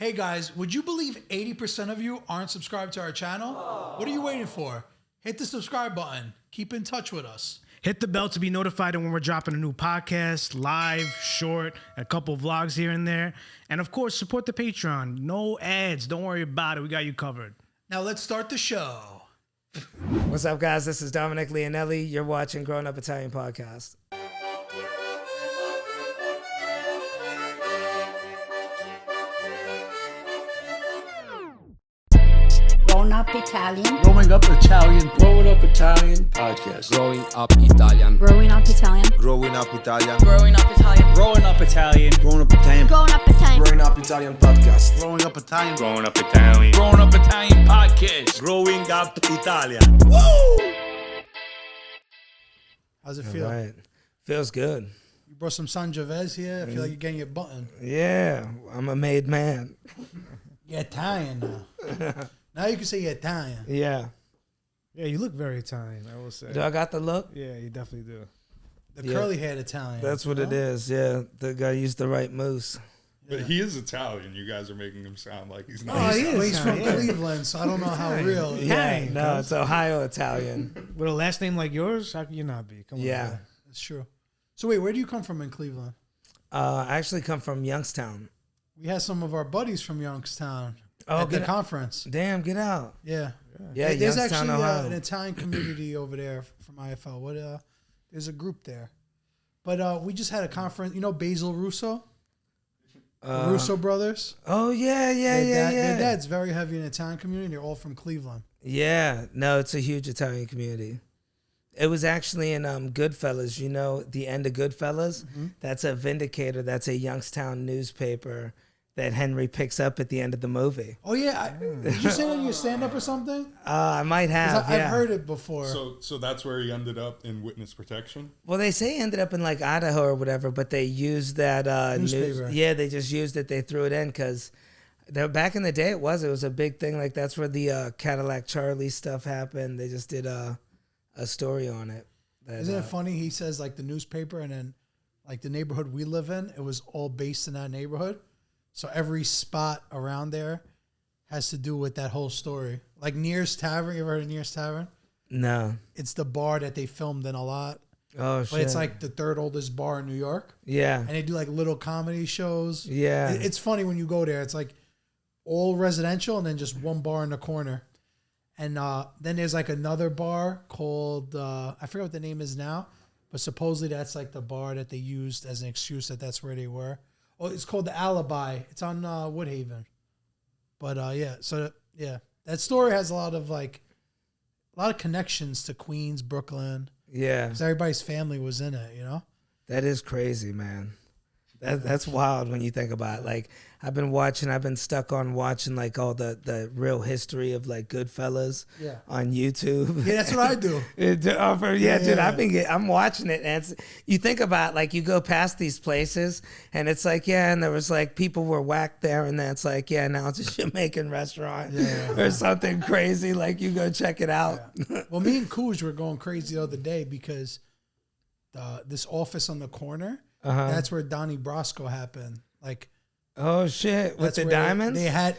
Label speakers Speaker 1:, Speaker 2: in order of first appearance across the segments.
Speaker 1: Hey guys, would you believe 80% of you aren't subscribed to our channel? What are you waiting for? Hit the subscribe button. Keep in touch with us.
Speaker 2: Hit the bell to be notified when we're dropping a new podcast, live, short, a couple vlogs here and there. And of course, support the Patreon. No ads. Don't worry about it. We got you covered.
Speaker 1: Now let's start the show.
Speaker 3: What's up, guys? This is Dominic Leonelli. You're watching Growing Up Italian Podcast.
Speaker 4: Grown Up Italian.
Speaker 1: Growing Up Italian.
Speaker 5: Growing Up Italian Podcast.
Speaker 6: Growing Up Italian.
Speaker 4: Growing Up Italian.
Speaker 7: Growing Up Italian.
Speaker 8: Growing Up Italian.
Speaker 5: Growing Up Italian.
Speaker 7: Growing Up Italian.
Speaker 4: Growing Up Italian.
Speaker 5: Growing Up Italian Podcast.
Speaker 7: Growing Up Italian.
Speaker 6: Growing Up Italian.
Speaker 8: Growing Up Italian Podcast.
Speaker 5: Growing Up Italian. Woo!
Speaker 1: How's it feel?
Speaker 3: All right. Feels good.
Speaker 1: You brought some Sangiovese here. I feel like you're getting your button.
Speaker 3: Yeah, I'm a made man.
Speaker 1: You're Italian now. Now you can say you're Italian.
Speaker 3: Yeah.
Speaker 2: Yeah, you look very Italian, I will say.
Speaker 3: Do I got the look?
Speaker 2: Yeah, you definitely do.
Speaker 1: The curly haired Italian.
Speaker 3: That's what it is. Yeah, the guy used the right moose.
Speaker 9: But he is Italian. You guys are making him sound like he's not.
Speaker 1: Oh, he's from Cleveland, so I don't know how real.
Speaker 3: Yeah, no, it's Ohio Italian.
Speaker 2: With a last name like yours, how can you not be? Come on.
Speaker 3: Yeah.
Speaker 2: Man.
Speaker 1: That's true. So wait, where do you come from in Cleveland?
Speaker 3: I actually come from Youngstown.
Speaker 1: We had some of our buddies from Youngstown
Speaker 3: Oh,
Speaker 1: at the
Speaker 3: get
Speaker 1: conference.
Speaker 3: Damn, get out.
Speaker 1: Yeah.
Speaker 3: Yeah,
Speaker 1: There's
Speaker 3: Youngstown,
Speaker 1: actually
Speaker 3: Ohio.
Speaker 1: an Italian community over there from IFL. There's a group there. But we just had a conference. You know Basil Russo? The Russo brothers?
Speaker 3: Oh, yeah.
Speaker 1: Their dad's very heavy in the Italian community. They're all from Cleveland.
Speaker 3: Yeah, no, it's a huge Italian community. It was actually in Goodfellas. You know, the end of Goodfellas?
Speaker 1: Mm-hmm.
Speaker 3: That's a Vindicator. That's a Youngstown newspaper that Henry picks up at the end of the movie.
Speaker 1: Oh, yeah. Did you say that in your stand-up or something?
Speaker 3: I might have,
Speaker 1: I've heard it before.
Speaker 9: So that's where he ended up in witness protection?
Speaker 3: Well, they say he ended up in like Idaho or whatever, but they used that
Speaker 1: Newspaper.
Speaker 3: Yeah, they just used it. They threw it in because back in the day it was a big thing. Like that's where the Cadillac Charlie stuff happened. They just did a story on it.
Speaker 1: Isn't it funny? He says like the newspaper and then like the neighborhood we live in, it was all based in that neighborhood. So every spot around there has to do with that whole story. Like Near's Tavern. You ever heard of Near's Tavern?
Speaker 3: No.
Speaker 1: It's the bar that they filmed in a lot.
Speaker 3: Oh,
Speaker 1: But
Speaker 3: shit.
Speaker 1: it's like the third oldest bar in New York.
Speaker 3: Yeah.
Speaker 1: And they do like little comedy shows.
Speaker 3: Yeah.
Speaker 1: It's funny when you go there. It's like all residential and then just one bar in the corner. And then there's like another bar called, I forget what the name is now, but supposedly that's like the bar that they used as an excuse that that's where they were. Oh, it's called the Alibi. It's on Woodhaven. But that story has a lot of connections to Queens, Brooklyn.
Speaker 3: Yeah.
Speaker 1: Because everybody's family was in it, you know?
Speaker 3: That is crazy, man. That's wild when you think about it. Like I've been stuck on watching like all the real history of like Goodfellas on YouTube.
Speaker 1: Yeah, that's what I do.
Speaker 3: Dude, I'm watching it and you think about like you go past these places and it's like, yeah, and there was like people were whacked there and then it's like, yeah, now it's a Jamaican restaurant or something crazy. Like you go check it out.
Speaker 1: Yeah. Well, me and Cooj were going crazy the other day because this office on the corner, that's where Donnie Brasco happened. Like,
Speaker 3: oh shit, with the diamonds?
Speaker 1: That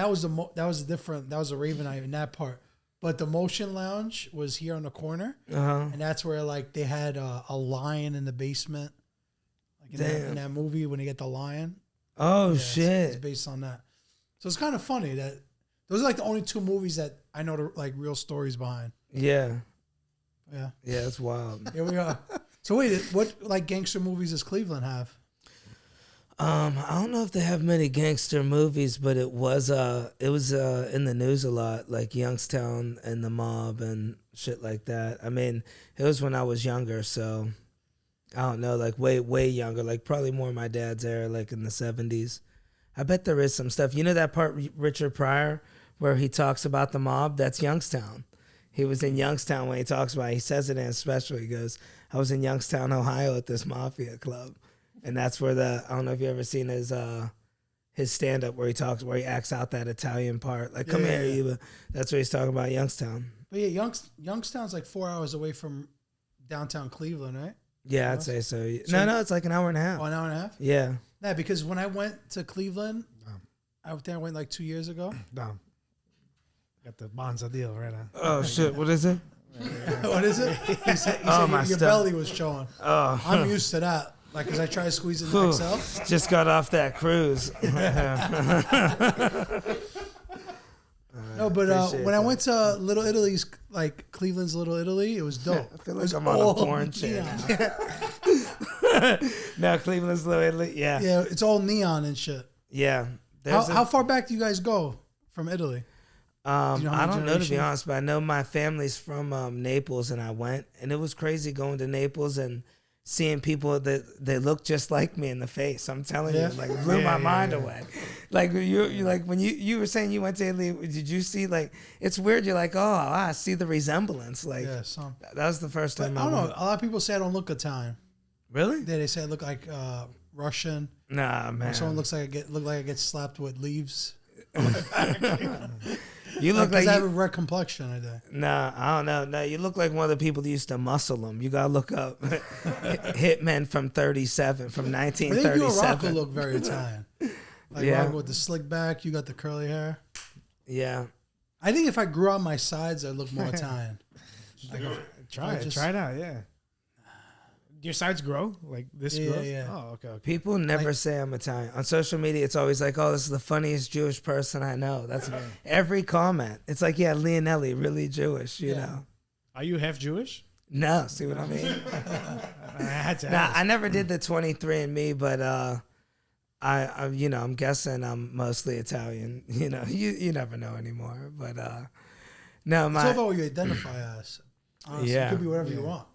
Speaker 1: was a Raven Eye in that part. But the Motion Lounge was here on the corner. And that's where like they had a lion in the basement. Like in that movie when they get the lion.
Speaker 3: Oh shit.
Speaker 1: It's based on that. So it's kind of funny that those are like the only two movies that I know the like real stories behind.
Speaker 3: Yeah.
Speaker 1: Yeah.
Speaker 3: Yeah, it's wild.
Speaker 1: Here we are. So wait, what like gangster movies does Cleveland have?
Speaker 3: I don't know if they have many gangster movies, but it was in the news a lot, like Youngstown and the mob and shit like that. I mean, it was when I was younger, so I don't know, like way younger, like probably more my dad's era, like in the 70s. I bet there is some stuff. You know that part, Richard Pryor, where he talks about the mob? That's Youngstown. He was in Youngstown when he talks about it. He says it in a special. He goes, I was in Youngstown, Ohio at this mafia club. And that's where I don't know if you ever seen his stand-up where he acts out that Italian part. Like, come here, Eva. That's what he's talking about, Youngstown.
Speaker 1: But yeah, Youngstown's like 4 hours away from downtown Cleveland, right?
Speaker 3: Yeah, I'd say so. No, it's like an hour and a half.
Speaker 1: Oh, an hour and a half?
Speaker 3: Yeah.
Speaker 1: Yeah, because when I went to Cleveland, I think I went like 2 years ago.
Speaker 2: Dom. Got the Bonza deal right now.
Speaker 3: Oh shit! What is it?
Speaker 1: What is it? He said
Speaker 3: my
Speaker 1: your
Speaker 3: stomach.
Speaker 1: belly was showing.
Speaker 3: Oh,
Speaker 1: I'm used to that. Like, cause I try to squeeze in the XL.
Speaker 3: just got off that cruise.
Speaker 1: No, but
Speaker 3: Appreciate
Speaker 1: when I
Speaker 3: that.
Speaker 1: went to Little Italy's, like Cleveland's Little Italy, it was dope.
Speaker 3: I feel
Speaker 1: It
Speaker 3: like
Speaker 1: was
Speaker 3: I'm on a
Speaker 1: all
Speaker 3: porn channel. No, Cleveland's Little Italy. Yeah,
Speaker 1: Yeah, it's all neon and shit.
Speaker 3: yeah.
Speaker 1: How far back do you guys go from Italy? know how
Speaker 3: I
Speaker 1: many
Speaker 3: don't know, to be
Speaker 1: generations?
Speaker 3: honest, but I know my family's from Naples, and I went, and it was crazy going to Naples and seeing people that they look just like me in the face. I'm telling
Speaker 1: Yeah.
Speaker 3: you, like blew my mind away. Like you like when you were saying you went to Italy, did you see like it's weird? You're like, oh, I see the resemblance. Like
Speaker 1: Yeah, some.
Speaker 3: that was the first
Speaker 1: But
Speaker 3: time
Speaker 1: I don't know.
Speaker 3: went.
Speaker 1: A lot of people say I don't look Italian.
Speaker 3: Really?
Speaker 1: Yeah, they say I look like Russian.
Speaker 3: Nah, man.
Speaker 1: Someone looks like I get slapped with leaves.
Speaker 3: You look like
Speaker 1: I have a red complexion. I do.
Speaker 3: Nah, I don't know. No, you look like one of the people that used to muscle them. You gotta look up Hitmen from 37, from
Speaker 1: I think you and Rocco
Speaker 3: 1937.
Speaker 1: look very Italian. Like
Speaker 3: Yeah.
Speaker 1: Rocco with the slick back, you got the curly hair.
Speaker 3: Yeah.
Speaker 1: I think if I grew out my sides, I'd look more Italian.
Speaker 2: Try it. Try it out. Yeah. Your sides grow like this
Speaker 1: Yeah,
Speaker 2: grows.
Speaker 1: yeah.
Speaker 2: Oh, okay.
Speaker 3: People never say I'm Italian. On social media, it's always like, oh, this is the funniest Jewish person I know. That's every comment. It's like, yeah, Leonelli, really Jewish, you know?
Speaker 2: Are you half Jewish?
Speaker 3: No, see what I mean?
Speaker 2: I had to
Speaker 3: Nah,
Speaker 2: ask.
Speaker 3: I never did the 23andMe, but I you know, I'm guessing I'm mostly Italian. You know, you never know anymore. But no,
Speaker 1: It's all about what you identify as. Honestly,
Speaker 3: Yeah.
Speaker 1: it could be whatever you want.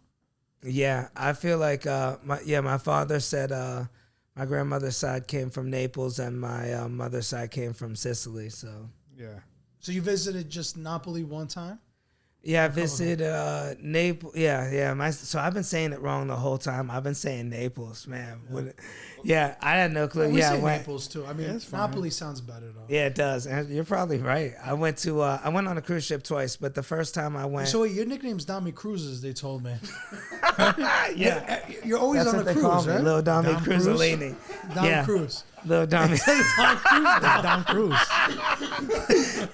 Speaker 3: yeah, I feel like my father said my grandmother's side came from Naples and my mother's side came from Sicily. So
Speaker 2: Yeah.
Speaker 1: So you visited just Napoli one time?
Speaker 3: yeah, I visited Naples. Yeah. So I've been saying it wrong the whole time. I've been saying Naples, man. Yeah, I had no clue.
Speaker 1: We
Speaker 3: Yeah, I
Speaker 1: say
Speaker 3: went.
Speaker 1: Naples too. I mean,
Speaker 2: it's fine.
Speaker 1: Napoli sounds better though.
Speaker 3: Yeah, it does. And you're probably right. I went on a cruise ship twice, but the first time I went,
Speaker 1: So wait, your nickname's Dominic Cruises, they told me.
Speaker 3: yeah,
Speaker 1: You're always
Speaker 3: that's
Speaker 1: on
Speaker 3: what
Speaker 1: a
Speaker 3: they
Speaker 1: cruise,
Speaker 3: call me,
Speaker 1: right?
Speaker 3: Lil Dommy
Speaker 1: Dom Cruise?
Speaker 3: Cruisolini.
Speaker 1: Dom
Speaker 3: Yeah.
Speaker 1: Cruise.
Speaker 3: Lil Dommy.
Speaker 2: Dom Cruise.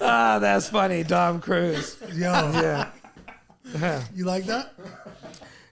Speaker 3: Ah, that's funny, Dom Cruise.
Speaker 1: Yo,
Speaker 3: Yeah,
Speaker 1: you like that?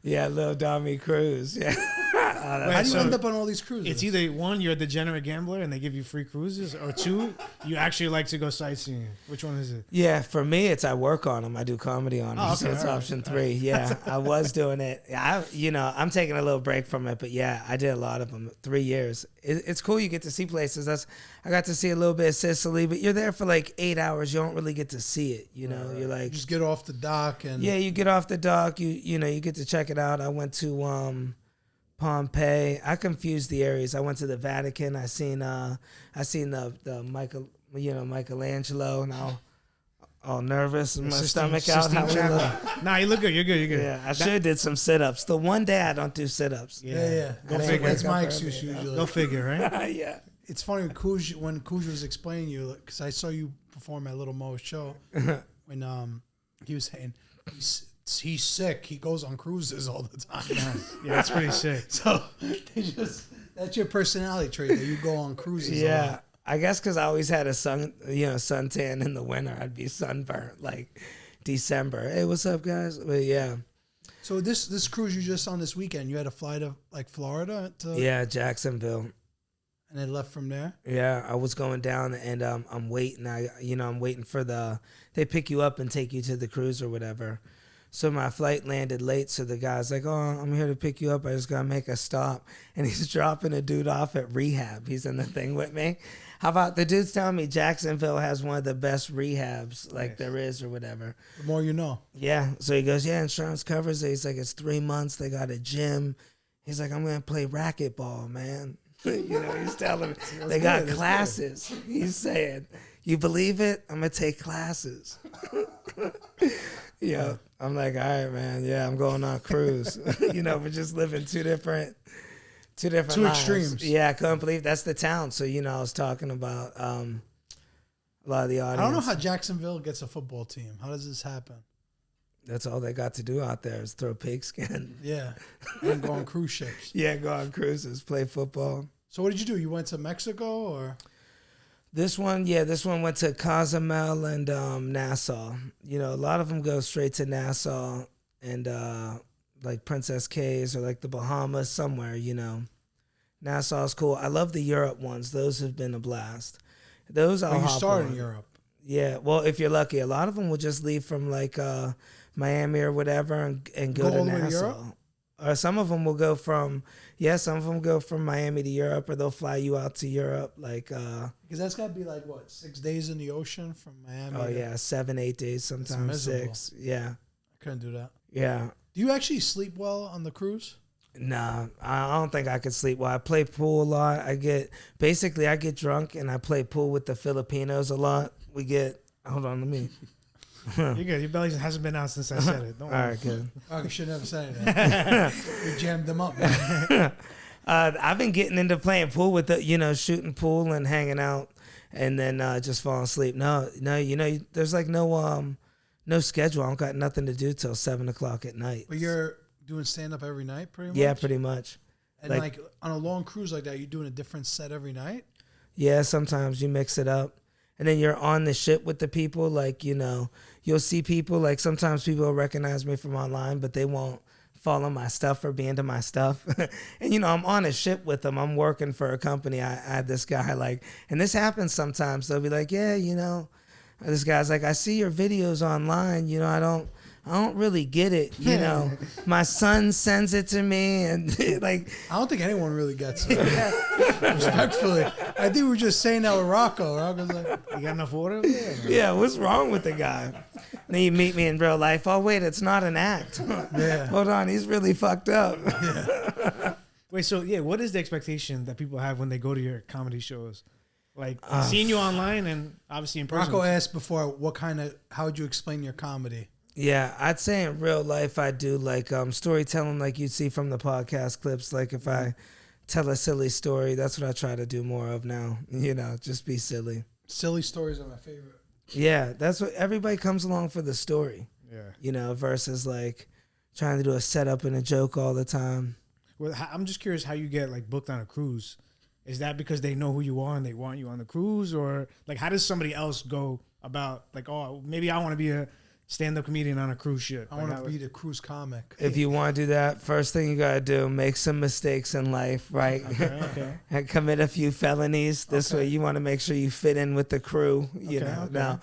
Speaker 3: yeah, Lil Dommy Cruise. Yeah.
Speaker 1: How do you end up on all these cruises?
Speaker 2: It's either one, you're a degenerate gambler and they give you free cruises, or two, you actually like to go sightseeing. Which one is it?
Speaker 3: Yeah, for me, it's I work on them. I do comedy on them.
Speaker 2: Oh,
Speaker 3: So
Speaker 2: okay,
Speaker 3: it's
Speaker 2: all right.
Speaker 3: option 3. Yeah, I was doing it. I'm taking a little break from it, but yeah, I did a lot of them. 3 years. It's cool. You get to see places. I got to see a little bit of Sicily, but you're there for like 8 hours. You don't really get to see it. You know, you're like,
Speaker 1: You just get off the dock and
Speaker 3: yeah, you get off the dock. You know, you get to check it out. I went to Pompeii. I confused the areas. I went to the Vatican. I seen the Michelangelo, and all nervous and my stomach out. How we look.
Speaker 2: Nah, you look good. You're good. You're good.
Speaker 3: Yeah, I should have did some sit-ups. The one day I don't do sit-ups.
Speaker 1: yeah.
Speaker 2: Go
Speaker 1: That's-
Speaker 2: figure.
Speaker 1: That's my excuse usually.
Speaker 2: Go figure, right?
Speaker 3: Yeah.
Speaker 1: It's funny when Kuj was explaining you, because I saw you perform at Little Mo's show when he was saying he's sick. He goes on cruises all the time.
Speaker 2: Yeah, that's pretty sick.
Speaker 1: So that's your personality trait that you go on cruises. a
Speaker 3: Yeah.
Speaker 1: lot.
Speaker 3: I guess because I always had a suntan in the winter. I'd be sunburnt like December. Hey, what's up, guys? But yeah.
Speaker 1: So this cruise you just on this weekend, you had to fly to like Florida
Speaker 3: Yeah, Jacksonville.
Speaker 1: and then left from there.
Speaker 3: Yeah, I was going down and I'm waiting. I'm waiting for they pick you up and take you to the cruise or whatever. So my flight landed late. So the guy's like, "Oh, I'm here to pick you up. I just gotta make a stop." And he's dropping a dude off at rehab. He's in the thing with me. How about the dude's telling me Jacksonville has one of the best rehabs like there is or whatever.
Speaker 1: The more you know.
Speaker 3: Yeah. So he goes, yeah, insurance covers it. He's like, it's 3 months. They got a gym. He's like, I'm going to play racquetball, man. He's telling me they got classes. He's saying, you believe it? I'm going to take classes. Yeah. I'm like, all right, man. Yeah, I'm going on a cruise. We're just living two different lives.
Speaker 1: extremes.
Speaker 3: Yeah, I couldn't believe that's the town. So, I was talking about a lot of the audience.
Speaker 1: I don't know how Jacksonville gets a football team. How does this happen?
Speaker 3: That's all they got to do out there is throw pigskin.
Speaker 1: Yeah, and go on cruise ships.
Speaker 3: Yeah, go on cruises, play football.
Speaker 1: So what did you do? You went to Mexico or?
Speaker 3: This one went to Cozumel and Nassau. You know, a lot of them go straight to Nassau and like Princess Cays or like the Bahamas somewhere, you know. Nassau's cool. I love the Europe ones. Those have been a blast. Those I'll
Speaker 1: you
Speaker 3: hop
Speaker 1: started
Speaker 3: on.
Speaker 1: in Europe.
Speaker 3: Yeah, well, if you're lucky. A lot of them will just leave from like Miami or whatever and go to
Speaker 1: all the way to
Speaker 3: Nassau.
Speaker 1: Europe?
Speaker 3: Or some of them will go from Miami to Europe, or they'll fly you out to Europe. Like,
Speaker 1: Because that's got to be like, what, 6 days in the ocean from Miami?
Speaker 3: oh yeah, 7-8 days, sometimes 6. Yeah,
Speaker 1: I couldn't do that.
Speaker 3: yeah.
Speaker 1: Do you actually sleep well on the cruise?
Speaker 3: Nah, I don't think I could sleep well. I play pool a lot. I get drunk and I play pool with the Filipinos a lot. Hold on, let me.
Speaker 2: You're good. Your belly hasn't been out since I said it. Don't
Speaker 3: All
Speaker 2: worry.
Speaker 3: right, good.
Speaker 1: Oh, you should never say that. We jammed them up, man.
Speaker 3: I've been getting into playing pool with shooting pool and hanging out, and then just falling asleep. No, there's like no schedule. I don't got nothing to do till 7 o'clock at night.
Speaker 1: But you're doing stand-up every night, pretty much?
Speaker 3: Yeah, pretty much.
Speaker 1: And like on a long cruise like that, you're doing a different set every night?
Speaker 3: Yeah, sometimes you mix it up. And then you're on the ship with the people, like, you know, you'll see people, like sometimes people will recognize me from online, but they won't follow my stuff or be into my stuff. And, you know, I'm on a ship with them. I'm working for a company. I had this guy, like, and this happens sometimes. They'll be like, yeah, you know, this guy's like, I see your videos online. You know, I don't really get it. You know, my son sends it to me, and like,
Speaker 1: I don't think anyone really gets it. Respectfully. I think we were just saying that with Rocco. Rocco's like,
Speaker 2: You got enough water?
Speaker 3: yeah, what's wrong with the guy? And then you meet me in real life. Oh, wait, it's not an act.
Speaker 1: yeah.
Speaker 3: Hold on, he's really fucked up.
Speaker 2: Wait, so yeah, what is the expectation that people have when they go to your comedy shows? Like seeing you online and obviously in person.
Speaker 1: Rocco asked before, how would you explain your comedy?
Speaker 3: Yeah, I'd say in real life I do like storytelling like you'd see from the podcast clips. Like if I tell a silly story, that's what I try to do more of now. You know, just be silly.
Speaker 1: Silly stories are my favorite.
Speaker 3: Yeah, that's what everybody comes along for, the story.
Speaker 2: Yeah.
Speaker 3: You know, versus like trying to do a setup and a joke all the time.
Speaker 2: Well, I'm just curious how you get like booked on a cruise. Is that because they know who you are and they want you on the cruise, or like how does somebody else go about like, oh, maybe I want to be a stand-up comedian on a cruise ship?
Speaker 1: I want to be the cruise comic.
Speaker 3: If you want to do that, first thing you got to do, make some mistakes in life, right?
Speaker 2: Okay.
Speaker 3: And commit a few felonies. This way you want to make sure you fit in with the crew, you know.
Speaker 2: Okay.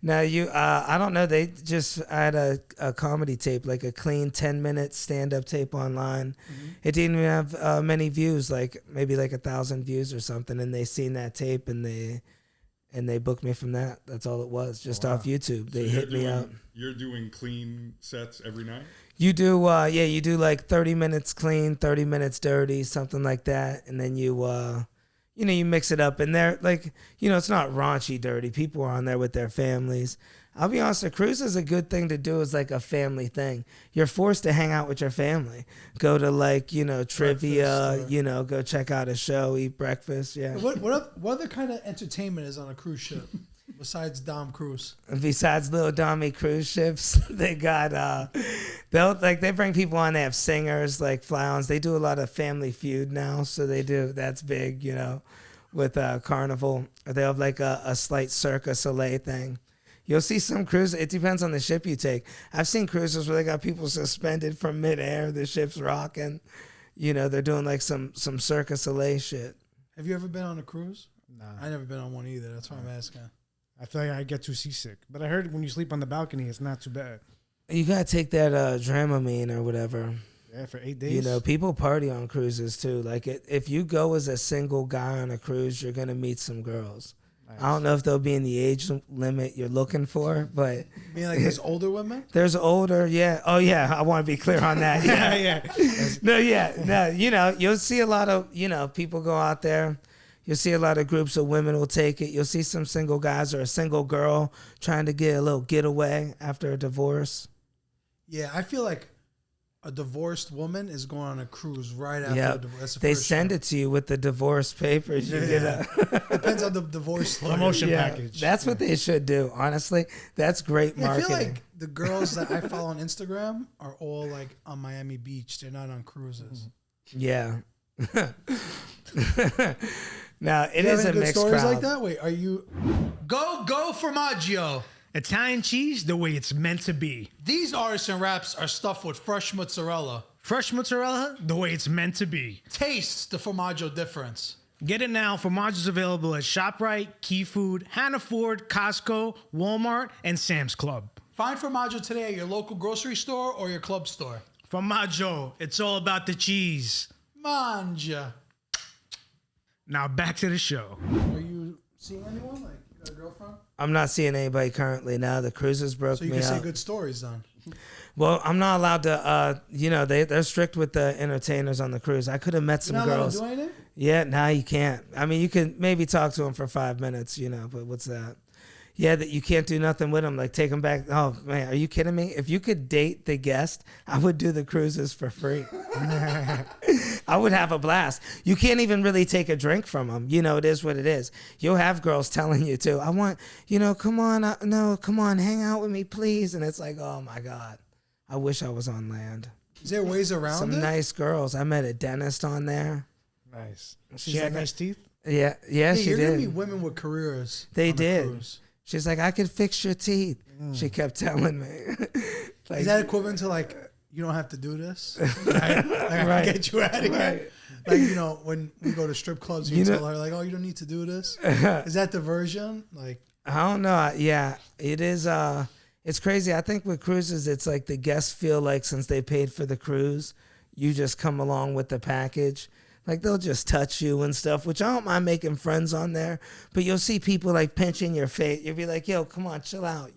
Speaker 3: Now you, I don't know, I had a comedy tape, like a clean 10-minute stand-up tape online. Mm-hmm. It didn't even have many views, like maybe like 1,000 views or something, and they seen that tape and they booked me from that. That's all it was, just off YouTube. They hit me up.
Speaker 9: You're doing clean sets every night?
Speaker 3: You do, you do like 30 minutes clean, 30 minutes dirty, something like that. And then you mix it up. And they're like, you know, it's not raunchy dirty. People are on there with their families. I'll be honest, a cruise is a good thing to do as like a family thing. You're forced to hang out with your family. Go to like, you know, trivia, you know, go check out a show, eat breakfast. Yeah.
Speaker 1: What other kind of entertainment is on a cruise ship besides Dom Cruise?
Speaker 3: Besides little Dommy cruise ships, they got they bring people on. They have singers like fly-ons. They do a lot of Family Feud now, so that's big, you know, with Carnival. Or they have like a slight Cirque du Soleil thing. You'll see some cruises. It depends on the ship you take. I've seen cruises where they got people suspended from midair. The ship's rocking. You know, they're doing like some Cirque du Soleil shit.
Speaker 1: Have you ever been on a cruise?
Speaker 2: Nah.
Speaker 1: I never been on one either. That's why I'm asking.
Speaker 2: I feel like I get too seasick. But I heard when you sleep on the balcony, it's not too bad.
Speaker 3: You gotta take that Dramamine or whatever.
Speaker 2: Yeah, for 8 days.
Speaker 3: You know, people party on cruises too. Like if you go as a single guy on a cruise, you're gonna meet some girls. Nice. I don't know if they'll be in the age limit you're looking for, but
Speaker 1: you mean like there's older women?
Speaker 3: There's older, yeah. Oh yeah, I want to be clear on that. Yeah, No. You know, you'll see a lot of people go out there. You'll see a lot of groups of women will take it. You'll see some single guys or a single girl trying to get a little getaway after a divorce.
Speaker 1: Yeah, I feel like a divorced woman is going on a cruise right after a divorce.
Speaker 3: They send it to you with the divorce papers. You get
Speaker 1: depends on the divorce lawyer.
Speaker 2: Promotion package.
Speaker 3: That's what they should do. Honestly, that's great marketing.
Speaker 1: I feel like the girls that I follow on Instagram are all like on Miami Beach. They're not on cruises.
Speaker 3: Yeah. Now it
Speaker 1: You
Speaker 3: is
Speaker 1: have
Speaker 3: a
Speaker 1: any good
Speaker 3: mixed
Speaker 1: stories
Speaker 3: crowd.
Speaker 1: like that? Wait, are you? Go formaggio.
Speaker 2: Italian cheese the way it's meant to be.
Speaker 1: These artisan wraps are stuffed with fresh mozzarella.
Speaker 2: Fresh mozzarella the way it's meant to be.
Speaker 1: Taste the formaggio difference.
Speaker 2: Get it now. Formaggio's available at ShopRite, Key Food, Hannaford, Costco, Walmart, and Sam's Club.
Speaker 1: Find formaggio today at your local grocery store or your club store.
Speaker 2: Formaggio, it's all about the cheese.
Speaker 1: Manja.
Speaker 2: Now back to the show.
Speaker 1: Are you seeing anyone? Like, you got a girlfriend?
Speaker 3: I'm not seeing anybody currently now. The cruises broke
Speaker 1: So you
Speaker 3: me
Speaker 1: can say
Speaker 3: up.
Speaker 1: good stories then.
Speaker 3: Well, I'm not allowed to. They're strict with the entertainers on the cruise. I could have met some
Speaker 1: You're not allowed
Speaker 3: girls.
Speaker 1: to do anything?
Speaker 3: Yeah, now you can't. I mean, you can maybe talk to them for 5 minutes, but what's that? Yeah, that you can't do nothing with them. Like take them back. Oh man, are you kidding me? If you could date the guest, I would do the cruises for free. I would have a blast. You can't even really take a drink from them. It is what it is. You'll have girls telling you too. I want, come on, come on, hang out with me, please. And it's like, oh my God, I wish I was on land.
Speaker 1: Is there ways around
Speaker 3: Some
Speaker 1: it?
Speaker 3: nice girls. I met a dentist on there.
Speaker 2: Nice.
Speaker 3: She's
Speaker 2: She had
Speaker 3: like,
Speaker 2: nice teeth?
Speaker 3: Yeah,
Speaker 1: Yeah,
Speaker 3: she
Speaker 1: you're
Speaker 3: did.
Speaker 1: gonna meet women with careers.
Speaker 3: They
Speaker 1: on the
Speaker 3: did.
Speaker 1: cruise.
Speaker 3: She's like, I could fix your teeth. She kept telling me. Like,
Speaker 1: Is that equivalent to like you don't have to do this? I
Speaker 3: Right.
Speaker 1: can get you out of here. Like when we go to strip clubs, you tell her like, oh, you don't need to do this. Is that the version? Like
Speaker 3: I don't know. Yeah, it is. It's crazy. I think with cruises, it's like the guests feel like since they paid for the cruise, you just come along with the package. Like they'll just touch you and stuff, which I don't mind making friends on there. But you'll see people like pinching your face. You'll be like, yo, come on, chill out,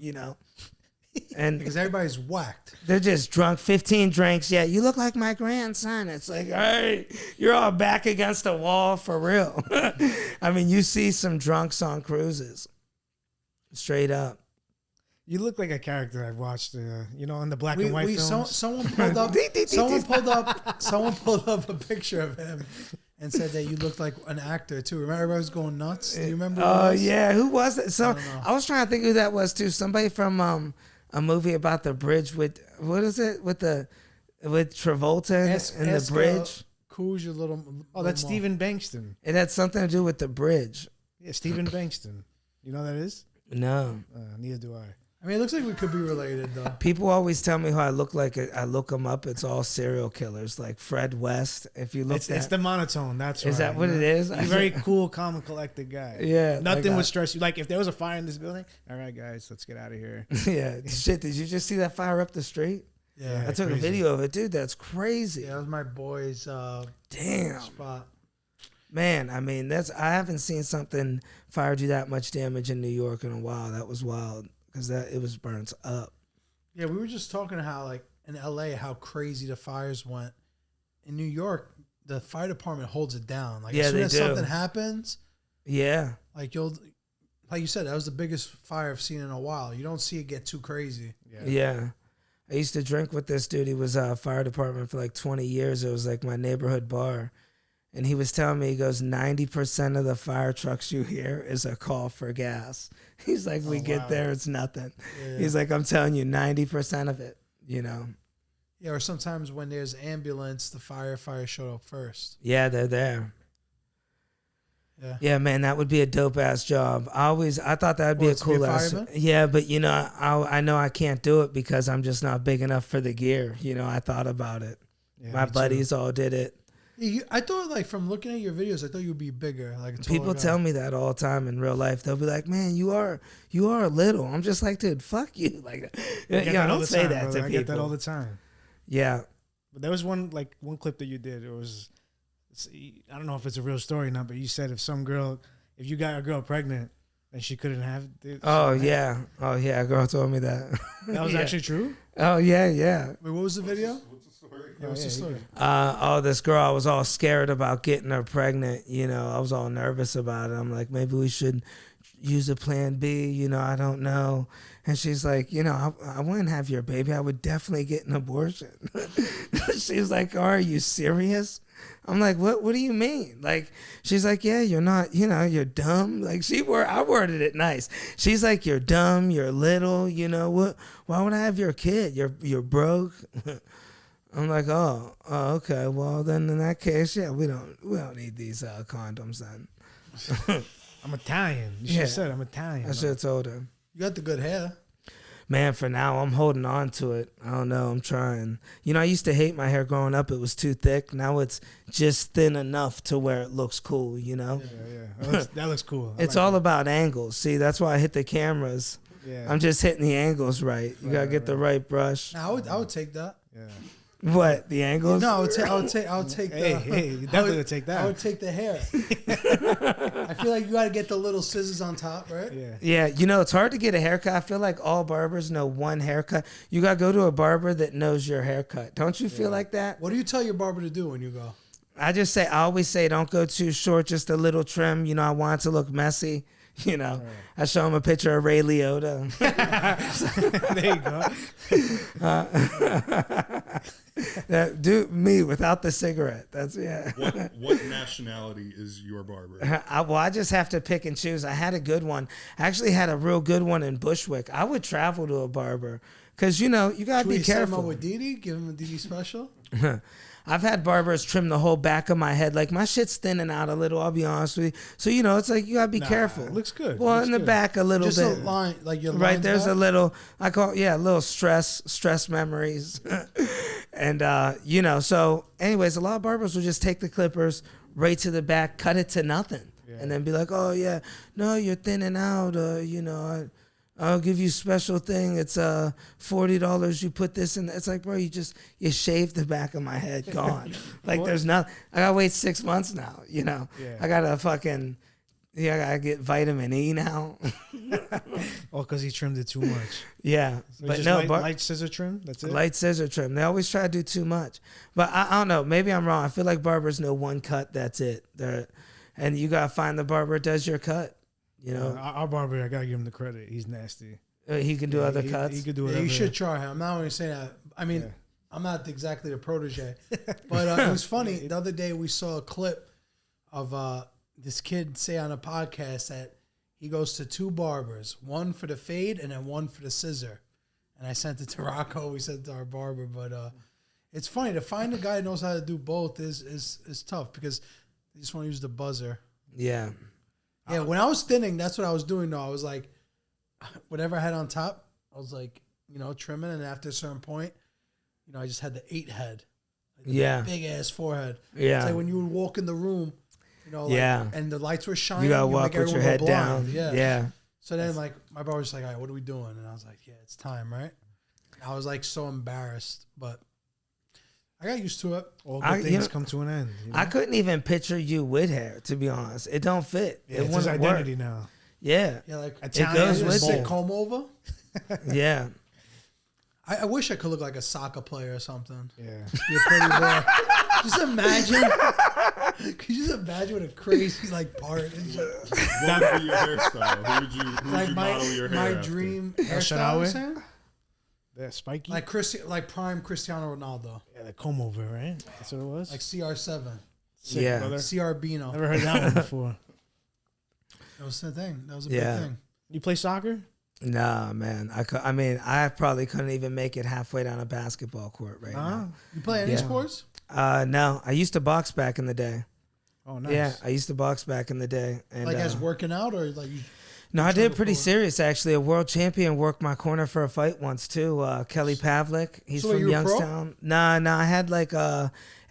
Speaker 3: And
Speaker 1: because everybody's whacked.
Speaker 3: they're just drunk, 15 drinks. Yeah, you look like my grandson. It's like, hey, you're all back against the wall for real. I mean, you see some drunks on cruises. Straight up.
Speaker 2: You look like a character I've watched, in the black and white films.
Speaker 1: Someone pulled up a picture of him and said that you looked like an actor too. Remember, everybody was going nuts. Do you remember?
Speaker 3: Oh yeah, who was it? So I was trying to think who that was too. Somebody from a movie about the bridge with with Travolta and the bridge.
Speaker 1: Who's your little?
Speaker 2: Oh, that's Stephen Bankston.
Speaker 3: It had something to do with the bridge.
Speaker 2: Yeah, Stephen Bankston. You know who that is?
Speaker 3: No.
Speaker 2: Neither do I.
Speaker 1: I mean, it looks like we could be related though.
Speaker 3: People always tell me who I look like. I look them up. It's all serial killers, like Fred West. If you look,
Speaker 2: It's the monotone. That's right.
Speaker 3: Is that what it is?
Speaker 2: You're a very cool, calm, and collected guy.
Speaker 3: Yeah,
Speaker 2: Nothing
Speaker 3: like
Speaker 2: would stress you. Like if there was a fire in this building, all right, guys, let's get out of here.
Speaker 3: Yeah, shit. Did you just see that fire up the street?
Speaker 1: Yeah,
Speaker 3: I took a video of it, dude. That's crazy.
Speaker 1: Yeah, that was my boy's
Speaker 3: Damn.
Speaker 1: spot.
Speaker 3: Man, I mean, I haven't seen something fire do that much damage in New York in a while. That was wild because it was burnt up.
Speaker 1: Yeah, we were just talking how like in LA how crazy the fires went. In New York, the fire department holds it down. Like as soon as something happens,
Speaker 3: yeah,
Speaker 1: like you said, that was the biggest fire I've seen in a while. You don't see it get too crazy.
Speaker 3: Yeah. I used to drink with this dude. He was fire department for like 20 years. It was like my neighborhood bar. And he was telling me, he goes, 90% of the fire trucks you hear is a call for gas. He's like, we get there, it's nothing. Yeah. He's like, I'm telling you, 90% of it,
Speaker 1: Yeah, or sometimes when there's ambulance, the firefighter showed up first.
Speaker 3: Yeah, they're there.
Speaker 1: Yeah.
Speaker 3: Yeah, man, that would be a dope ass job. I thought that would be a cool ass. Yeah, but I know I can't do it because I'm just not big enough for the gear. I thought about it. Yeah, my buddies all did it.
Speaker 1: I thought, like, from looking at your videos, I thought you'd be bigger. Like,
Speaker 3: people tell me that all the time in real life. They'll be like, "Man, you are a little." I'm just like, dude, fuck you. Like, I don't say that to people.
Speaker 2: I get that all the time.
Speaker 3: Yeah,
Speaker 2: but there was one clip that you did. It was, I don't know if it's a real story or not, but you said if you got a girl pregnant and she couldn't have it.
Speaker 3: Oh yeah, a girl told me that.
Speaker 2: That was actually true.
Speaker 3: Oh yeah.
Speaker 1: Wait, what was the video? What's the story?
Speaker 3: This girl, I was all scared about getting her pregnant. I was all nervous about it. I'm like, maybe we should use a plan B. I don't know. And she's like, I wouldn't have your baby. I would definitely get an abortion. She's like, are you serious? I'm like, what do you mean? Like, she's like, yeah, you're not, you're dumb. Like, I worded it nice. She's like, you're dumb, you're little, what? Why would I have your kid? You're broke. I'm like, oh, okay. Well, then in that case, yeah, we don't need these condoms then.
Speaker 2: I'm Italian. You should have said I'm Italian.
Speaker 3: I should have told her.
Speaker 1: You got the good hair.
Speaker 3: Man, for now, I'm holding on to it. I don't know. I'm trying. I used to hate my hair growing up. It was too thick. Now it's just thin enough to where it looks cool,
Speaker 2: Yeah. That looks cool.
Speaker 3: It's all about angles. See, that's why I hit the cameras.
Speaker 2: Yeah.
Speaker 3: I'm just hitting the angles right. You got to get the right brush.
Speaker 1: Now, I would take that.
Speaker 2: Yeah.
Speaker 3: What, the angles?
Speaker 1: No, I would take
Speaker 2: Hey, you definitely would take that.
Speaker 1: I would take the hair. I feel like you got to get the little scissors on top, right?
Speaker 2: Yeah.
Speaker 3: Yeah, it's hard to get a haircut. I feel like all barbers know one haircut. You got to go to a barber that knows your haircut. Don't you feel like that?
Speaker 1: What do you tell your barber to do when you go?
Speaker 3: I always say, don't go too short, just a little trim. I want it to look messy. I show him a picture of Ray Liotta.
Speaker 2: There you go.
Speaker 3: Me without the cigarette. That's
Speaker 9: What nationality is your barber?
Speaker 3: I just have to pick and choose. I had a good one. I actually had a real good one in Bushwick. I would travel to a barber because you gotta be careful.
Speaker 1: With Didi, give him a Didi special.
Speaker 3: I've had barbers trim the whole back of my head. Like my shit's thinning out a little. I'll be honest with you. So it's like you gotta be careful.
Speaker 2: It looks good.
Speaker 3: Well,
Speaker 2: looks
Speaker 3: in the
Speaker 2: good.
Speaker 3: back a little
Speaker 1: Just
Speaker 3: bit.
Speaker 1: a line, like your
Speaker 3: Right
Speaker 1: lines
Speaker 3: there's
Speaker 1: back?
Speaker 3: a little. I call a little stress memories, and So, anyways, a lot of barbers will just take the clippers right to the back, cut it to nothing, and then be like, "Oh yeah, no, you're thinning out. I'll give you special thing. It's $40. You put this in. It's like, bro, you shaved the back of my head, gone. Like there's nothing. I gotta wait 6 months now.
Speaker 2: Yeah.
Speaker 3: I gotta I gotta get vitamin E now.
Speaker 2: Oh, because he trimmed it too much.
Speaker 3: Yeah,
Speaker 2: So
Speaker 3: but
Speaker 2: just
Speaker 3: no,
Speaker 2: light scissor trim. That's it.
Speaker 3: light scissor trim. They always try to do too much, but I don't know. Maybe I'm wrong. I feel like barbers know one cut. That's it. And you gotta find the barber that does your cut.
Speaker 2: Our barber, I gotta give him the credit. He's nasty.
Speaker 3: He can do other cuts.
Speaker 2: He could do
Speaker 1: Yeah,
Speaker 2: whatever.
Speaker 1: you should try him. I'm not only saying that. I mean, I'm not exactly a protege, but it was funny. The other day we saw a clip of this kid say on a podcast that he goes to two barbers, one for the fade and then one for the scissor. And I sent it to Rocco. We sent it to our barber, but it's funny to find a guy who knows how to do both is tough because they just want to use the buzzer.
Speaker 3: Yeah.
Speaker 1: Yeah, when I was thinning, that's what I was doing though. I was like, whatever I had on top, I was like, trimming, and after a certain point, I just had the 8 head. Like big ass forehead.
Speaker 3: Yeah.
Speaker 1: It's like when you would walk in the room, and the lights were shining.
Speaker 3: You gotta
Speaker 1: make
Speaker 3: walk with
Speaker 1: everyone
Speaker 3: your
Speaker 1: go
Speaker 3: head
Speaker 1: blind.
Speaker 3: down.
Speaker 1: Yeah. So then my brother was like, all right, what are we doing? And I was like, yeah, it's time, right? I was like so embarrassed, but I got used to it.
Speaker 2: All good things come to an end.
Speaker 3: I couldn't even picture you with hair, to be honest. It don't fit.
Speaker 2: Yeah,
Speaker 3: it
Speaker 2: it's his
Speaker 3: wouldn't
Speaker 2: identity
Speaker 3: work.
Speaker 2: now.
Speaker 3: Yeah.
Speaker 1: Yeah, like
Speaker 3: it goes with
Speaker 1: just
Speaker 3: it.
Speaker 1: comb over.
Speaker 3: Yeah.
Speaker 1: I wish I could look like a soccer player or something.
Speaker 2: Yeah.
Speaker 1: Be a pretty boy. Just imagine. Could you just imagine what a crazy part?
Speaker 9: What would be your hairstyle? Who would you model your hair
Speaker 1: my
Speaker 9: after?
Speaker 1: dream
Speaker 2: Shanawe?
Speaker 1: hairstyle. You saying?
Speaker 2: That spiky.
Speaker 1: Like prime Cristiano Ronaldo.
Speaker 2: Yeah, the comb over, right? That's what it was.
Speaker 1: Like CR7.
Speaker 2: Sick,
Speaker 3: Yeah.
Speaker 2: brother.
Speaker 1: CR Bino.
Speaker 2: Never heard that one before.
Speaker 1: That was the thing. That was a big thing.
Speaker 2: You play soccer?
Speaker 3: Nah, man. I probably couldn't even make it halfway down a basketball court right now.
Speaker 1: You play any sports?
Speaker 3: No. I used to box back in the day.
Speaker 2: Oh, nice.
Speaker 3: Yeah, I used to box back in the day. And,
Speaker 1: Like as working out or like you?
Speaker 3: No, I did pretty
Speaker 1: before?
Speaker 3: serious actually. A world champion worked my corner for a fight once too. Kelly Pavlik. He's
Speaker 1: So
Speaker 3: from
Speaker 1: you were pro?
Speaker 3: Youngstown. Nah. I had like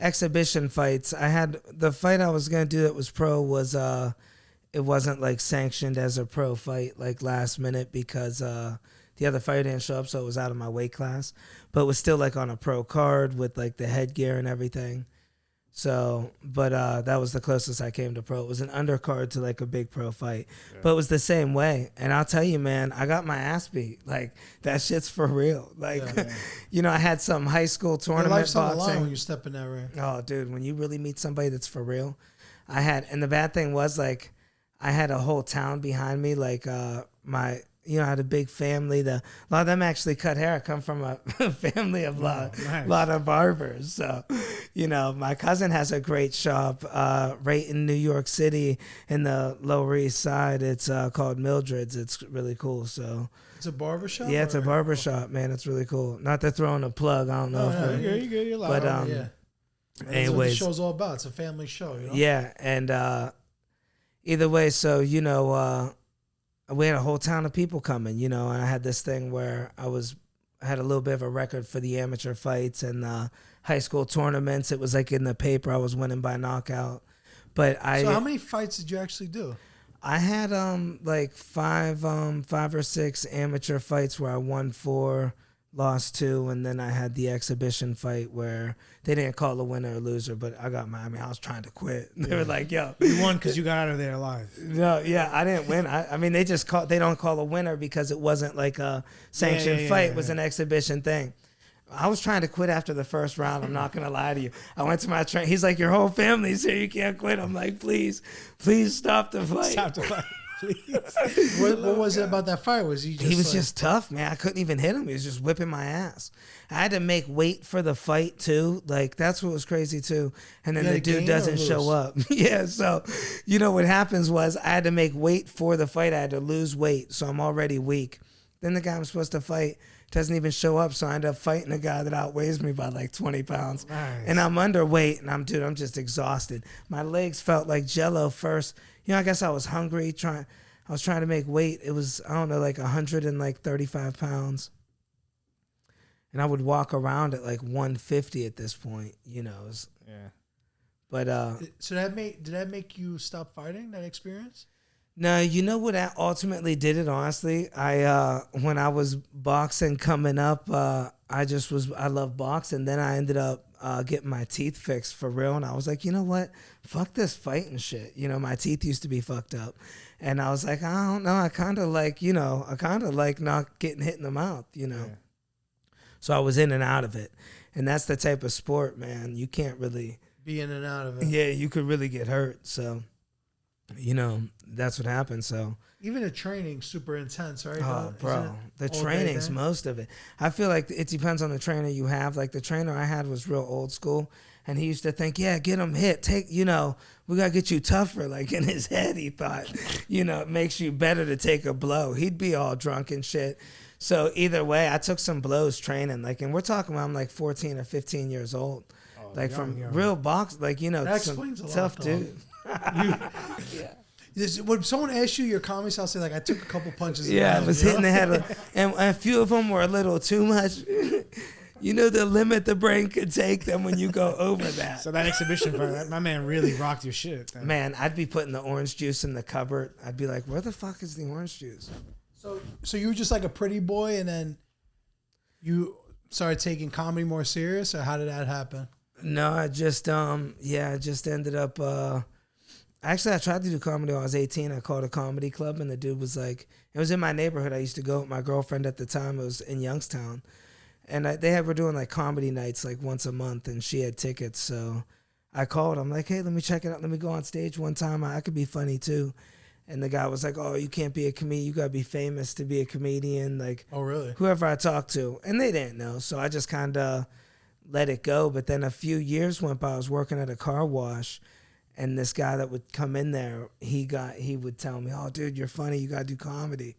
Speaker 3: exhibition fights. I had the fight I was gonna do that was pro was it wasn't like sanctioned as a pro fight like last minute because the other fighter didn't show up, so it was out of my weight class. But it was still like on a pro card with like the headgear and everything. So, but that was the closest I came to pro. It was an undercard to like a big pro fight, but it was the same way. And I'll tell you, man, I got my ass beat. Like that shit's for real. Like, I had some high school
Speaker 1: Your
Speaker 3: tournament
Speaker 1: life's on the line
Speaker 3: boxing.
Speaker 1: when you step in that ring.
Speaker 3: Oh, dude, when you really meet somebody that's for real, and the bad thing was like, I had a whole town behind me. Like I had a big family. A lot of them actually cut hair. I come from a family of
Speaker 2: nice.
Speaker 3: lot of barbers. So, my cousin has a great shop right in New York City in the Lower East Side. It's called Mildred's. It's really cool. So
Speaker 1: It's a barber shop?
Speaker 3: yeah, it's a barber shop, man. It's really cool. Not to throw in a plug. I don't know.
Speaker 1: No, you're good. You're loud.
Speaker 3: But
Speaker 1: Yeah. That's what the
Speaker 3: anyways,
Speaker 1: show's all about. It's a family show,
Speaker 3: yeah, and either way, so we had a whole town of people coming, and I had this thing where I had a little bit of a record for the amateur fights and high school tournaments. It was like in the paper. I was winning by knockout. But
Speaker 1: So how many fights did you actually do?
Speaker 3: I had like five or six amateur fights where I won 4, lost 2, and then I had the exhibition fight where they didn't call a winner or loser, but I got I was trying to quit. They were like, yo.
Speaker 2: You won because you got out of there alive.
Speaker 3: No, yeah, I didn't win. I mean, they don't call a winner because it wasn't like a sanctioned fight. It was an exhibition thing. I was trying to quit after the first round. I'm not going to lie to you. I went to my trainer. He's like, your whole family's here. You can't quit. I'm like, please stop the fight.
Speaker 2: Stop the fight, please.
Speaker 1: What was it about that fight? Was he just
Speaker 3: just tough, man. I couldn't even hit him. He was just whipping my ass. I had to make weight for the fight too. Like that's what was crazy too. And then the dude doesn't show up. Yeah. So, what happens was I had to make weight for the fight. I had to lose weight. So I'm already weak. Then the guy I'm supposed to fight doesn't even show up. So I end up fighting a guy that outweighs me by like 20 pounds.
Speaker 2: Nice.
Speaker 3: And I'm underweight and I'm just exhausted. My legs felt like jello first. I guess I was hungry. I was trying to make weight. It was, I don't know, like 135 pounds. And I would walk around at like 150 at this point,
Speaker 2: Yeah.
Speaker 3: But
Speaker 1: So did that make you stop fighting? That experience?
Speaker 3: no, you know what ultimately did it, honestly? When I was boxing coming up, I love boxing. Then I ended up getting my teeth fixed for real. And I was like, you know what? Fuck this fighting shit. My teeth used to be fucked up. And I was like, I don't know. I kind of like not getting hit in the mouth,
Speaker 2: Yeah.
Speaker 3: So I was in and out of it. And that's the type of sport, man. You can't really
Speaker 1: Be in and out of it.
Speaker 3: Yeah, you could really get hurt. So, that's what happened. So,
Speaker 1: Even the training's super intense, right?
Speaker 3: oh,
Speaker 1: Isn't
Speaker 3: bro, the
Speaker 1: it all day
Speaker 3: training's
Speaker 1: then?
Speaker 3: most of it. I feel like it depends on the trainer you have. Like the trainer I had was real old school. And he used to think, yeah, get him hit. We got to get you tougher. Like in his head, he thought, it makes you better to take a blow. He'd be all drunk and shit. So either way, I took some blows training. Like, and we're talking about I'm like 14 or 15 years old. Like
Speaker 2: young.
Speaker 3: real box, like,
Speaker 1: That
Speaker 3: some
Speaker 1: explains a lot,
Speaker 3: tough
Speaker 1: though.
Speaker 3: dude.
Speaker 1: When someone asks you your comedy style, say like, I took a couple punches. in
Speaker 3: Yeah,
Speaker 1: the
Speaker 3: I
Speaker 1: head,
Speaker 3: was hitting the head. And a few of them were a little too much. The limit the brain could take them when you go over that.
Speaker 2: So that exhibition fight, my man really rocked your shit.
Speaker 3: Man, I'd be putting the orange juice in the cupboard. I'd be like, where the fuck is the orange juice?
Speaker 1: So you were just like a pretty boy, and then you started taking comedy more serious, or how did that happen?
Speaker 3: No, I just ended up, actually I tried to do comedy when I was 18. I called a comedy club and the dude was like, it was in my neighborhood. I used to go with my girlfriend at the time. It was in Youngstown. And were doing like comedy nights like once a month and she had tickets. So I called. I'm like, hey, let me check it out. Let me go on stage one time. I could be funny too. And the guy was like, oh, you can't be a comedian. You got to be famous to be a comedian. Like,
Speaker 1: Oh, really?
Speaker 3: whoever I talked to. And they didn't know. So I just kind of let it go. But then a few years went by. I was working at a car wash. And this guy that would come in there, he would tell me, oh, dude, you're funny. You got to do comedy.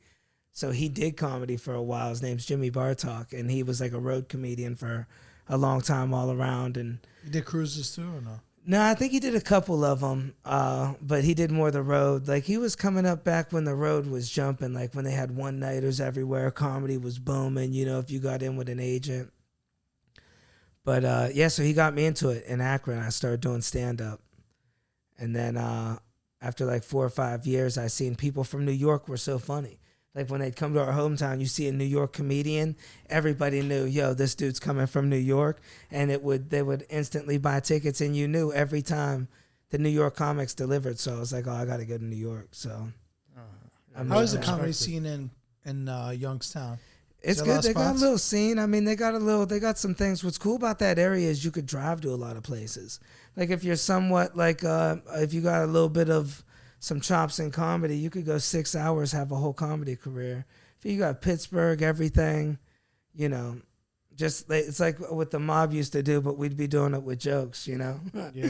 Speaker 3: So he did comedy for a while. His name's Jimmy Bartok. And he was like a road comedian for a long time all around. And
Speaker 1: You did cruises too, or no?
Speaker 3: no, I think he did a couple of them, but he did more the road. Like he was coming up back when the road was jumping, like when they had one-nighters everywhere. Comedy was booming, if you got in with an agent. But so he got me into it in Akron. I started doing stand-up. And then after like 4 or 5 years, I seen people from New York were so funny. Like when they'd come to our hometown, you see a New York comedian, everybody knew, yo, this dude's coming from New York. And they would instantly buy tickets and you knew every time the New York comics delivered. So I was like, oh, I got to go to New York. So
Speaker 1: How is the comedy scene in Youngstown?
Speaker 3: It's
Speaker 1: there a lot
Speaker 3: good.
Speaker 1: of
Speaker 3: They got a
Speaker 1: spots?
Speaker 3: little scene. I mean, they got some things. What's cool about that area is you could drive to a lot of places. Like if you're somewhat like, if you got a little bit of some chops in comedy, you could go 6 hours, have a whole comedy career. if you got Pittsburgh, everything, you know, just it's like what the mob used to do, but we'd be doing it with jokes, you know.
Speaker 2: Yeah.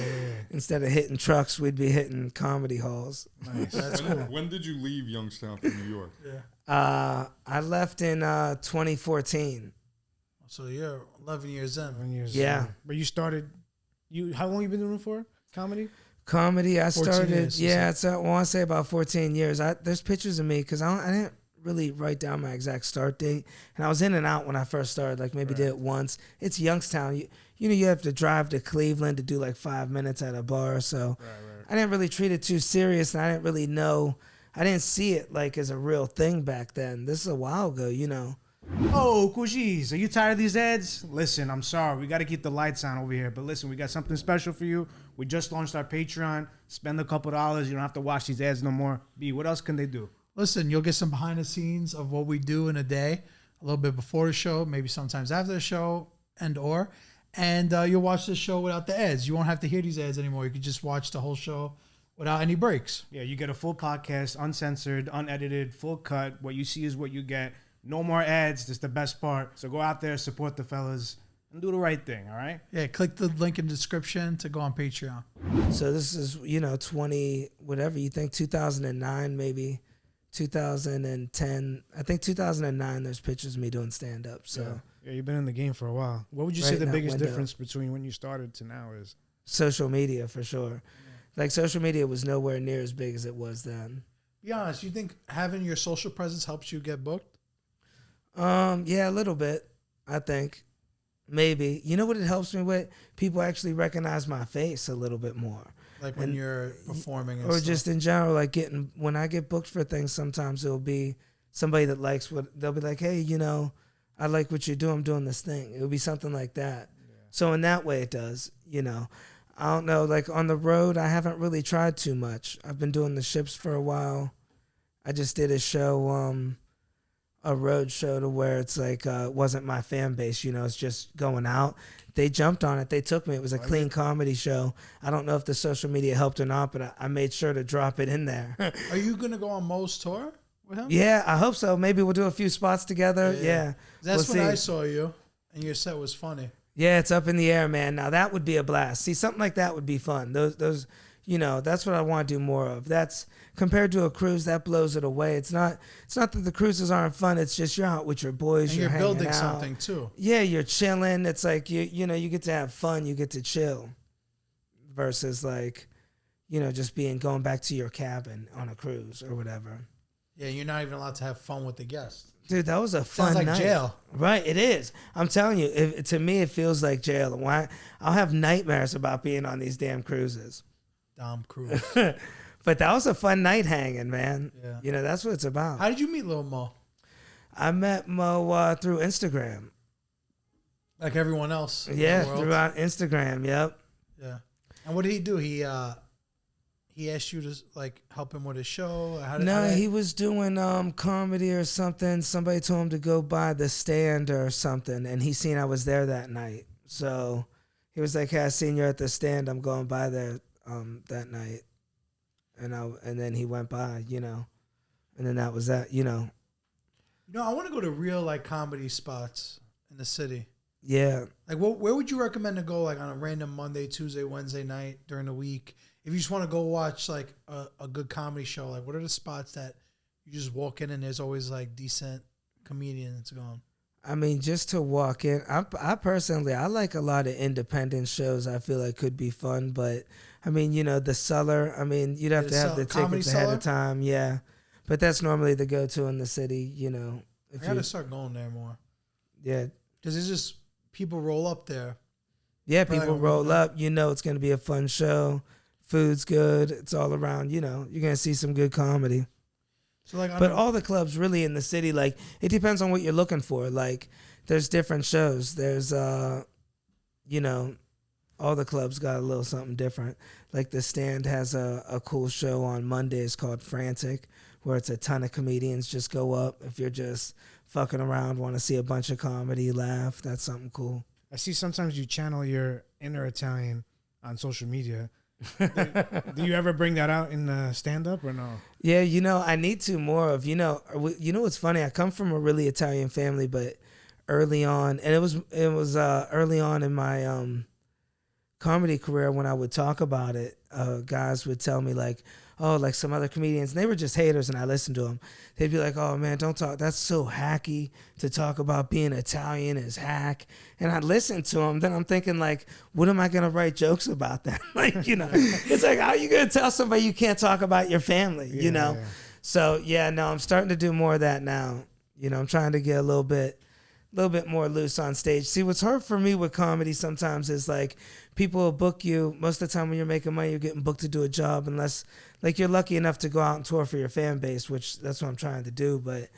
Speaker 3: Instead of hitting trucks, we'd be hitting comedy halls.
Speaker 2: Nice.
Speaker 1: That's cool.
Speaker 9: When did you leave Youngstown for New York?
Speaker 3: I left in 2014.
Speaker 1: So you're 11 years in.
Speaker 2: 7 years.
Speaker 3: Yeah.
Speaker 2: But you started. How long you been doing it for? Comedy?
Speaker 3: Comedy, I
Speaker 1: 14
Speaker 3: started.
Speaker 1: years,
Speaker 3: Yeah, I want to say about 14 years. There's pictures of me because I didn't really write down my exact start date, and I was in and out when I first started. Like maybe did it once. It's Youngstown. You know, you have to drive to Cleveland to do like 5 minutes at a bar. So I didn't really treat it too serious, and I didn't really know. I didn't see it like as a real thing back then. This is a while ago, you know.
Speaker 2: Oh, Kujis, are you tired of these ads? Listen, I'm sorry. We got to keep the lights on over here. But listen, we got something special for you. We just launched our Patreon. Spend a couple dollars. You don't have to watch these ads no more. B, what else can they do?
Speaker 1: Listen, you'll get some behind the scenes of what we do in a day, a little bit before the show, maybe sometimes after the show, and you'll watch the show without the ads. You won't have to hear these ads anymore. You can just watch the whole show without any breaks.
Speaker 2: Yeah, you get a full podcast, uncensored, unedited, full cut. What you see is what you get. No more ads. That's the best part. So go out there, support the fellas, and do the right thing, all right?
Speaker 1: Yeah, click the link in the description to go on Patreon.
Speaker 3: So this is, 20, whatever you think, 2009 maybe, 2010. I think 2009, there's pictures of me doing stand-up. So
Speaker 2: Yeah, you've been in the game for a while. What would you say
Speaker 3: Right
Speaker 2: the
Speaker 3: in that
Speaker 2: biggest
Speaker 3: window.
Speaker 2: difference between when you started to now is?
Speaker 3: social media for sure. Like social media was nowhere near as big as it was then.
Speaker 1: Be honest, you think having your social presence helps you get booked?
Speaker 3: Yeah, a little bit, I think. Maybe. You know what it helps me with? People actually recognize my face a little bit more.
Speaker 1: Like when you're performing and
Speaker 3: Or
Speaker 1: stuff.
Speaker 3: just in general, like when I get booked for things, sometimes it'll be somebody that likes they'll be like, hey, I like what you do. I'm doing this thing. It'll be something like that. Yeah. So in that way it does, I don't know, like on the road, I haven't really tried too much. I've been doing the ships for a while. I just did a show, a road show to where it's like it wasn't my fan base, it's just going out. They jumped on it. They took me. It was a clean comedy show. I don't know if the social media helped or not, but I made sure to drop it in there.
Speaker 1: Are you going to go on Mo's tour with him?
Speaker 3: Yeah, I hope so. Maybe we'll do a few spots together. Yeah.
Speaker 1: That's
Speaker 3: We'll
Speaker 1: when
Speaker 3: see.
Speaker 1: I saw you, and your set was funny.
Speaker 3: Yeah, it's up in the air, man. Now that would be a blast. See, something like that would be fun. Those, that's what I want to do more of. That's compared to a cruise, that blows it away. It's not that the cruises aren't fun. It's just you're out with your boys.
Speaker 1: And you're
Speaker 3: hanging
Speaker 1: building
Speaker 3: out.
Speaker 1: something too.
Speaker 3: Yeah, you're chilling. It's like you get to have fun. You get to chill, versus like, just going back to your cabin on a cruise or whatever.
Speaker 1: Yeah, you're not even allowed to have fun with the guests.
Speaker 3: Dude, that was a fun
Speaker 1: Sounds like
Speaker 3: night.
Speaker 1: jail.
Speaker 3: Right, it is. I'm telling you, to me, it feels like jail. And I'll have nightmares about being on these damn cruises.
Speaker 1: Dom Cruise.
Speaker 3: But that was a fun night hanging, man.
Speaker 1: Yeah.
Speaker 3: That's what it's about.
Speaker 1: How did you meet Lil Mo?
Speaker 3: I met Mo through Instagram.
Speaker 1: Like everyone else. in the
Speaker 3: Yeah,
Speaker 1: world?
Speaker 3: throughout Instagram. Yep.
Speaker 1: Yeah. And what did he do? He asked you to like help him with his show.
Speaker 3: He was doing comedy or something. Somebody told him to go by the stand or something, and he seen I was there that night. So he was like, "Hey, I seen you at the stand. I'm going by there that night." And then he went by, and then that was that,
Speaker 1: I want to go to real like comedy spots in the city.
Speaker 3: Yeah.
Speaker 1: Like, where would you recommend to go? Like on a random Monday, Tuesday, Wednesday night during the week, if you just want to go watch like a good comedy show. Like, what are the spots that you just walk in and there's always like decent comedians going?
Speaker 3: I mean, just to walk in, I personally, I like a lot of independent shows. I feel like could be fun, but I mean, the Cellar. I mean, you'd have to have the tickets ahead of time. Yeah, but that's normally the go-to in the city.
Speaker 1: I gotta start going there more.
Speaker 3: Yeah,
Speaker 1: because it's just people roll up there.
Speaker 3: Yeah, people roll up. It's gonna be a fun show. Food's good. It's all around. You're gonna see some good comedy.
Speaker 1: So
Speaker 3: but all the clubs really in the city, like it depends on what you're looking for. Like there's different shows. There's all the clubs got a little something different. Like the Stand has a cool show on Mondays called Frantic, where it's a ton of comedians just go up. If you're just fucking around, want to see a bunch of comedy, laugh, that's something cool.
Speaker 2: I see sometimes you channel your inner Italian on social media. Do you ever bring that out in stand up or no?
Speaker 3: Yeah, I need to more of, what's funny? I come from a really Italian family, but early on, and it was early on in my comedy career when I would talk about it, guys would tell me like, oh, like some other comedians, and they were just haters, and I listened to them. They'd be like, oh man, don't talk. That's so hacky to talk about being Italian is hack. And I listened to them. Then I'm thinking like, what am I gonna write jokes about that? Like, it's like, how are you gonna tell somebody you can't talk about your family?
Speaker 2: Yeah.
Speaker 3: So yeah, no, I'm starting to do more of that now. I'm trying to get a little bit more loose on stage. See, what's hard for me with comedy sometimes is like people will book you. Most of the time when you're making money, you're getting booked to do a job unless like you're lucky enough to go out and tour for your fan base, which that's what I'm trying to do. But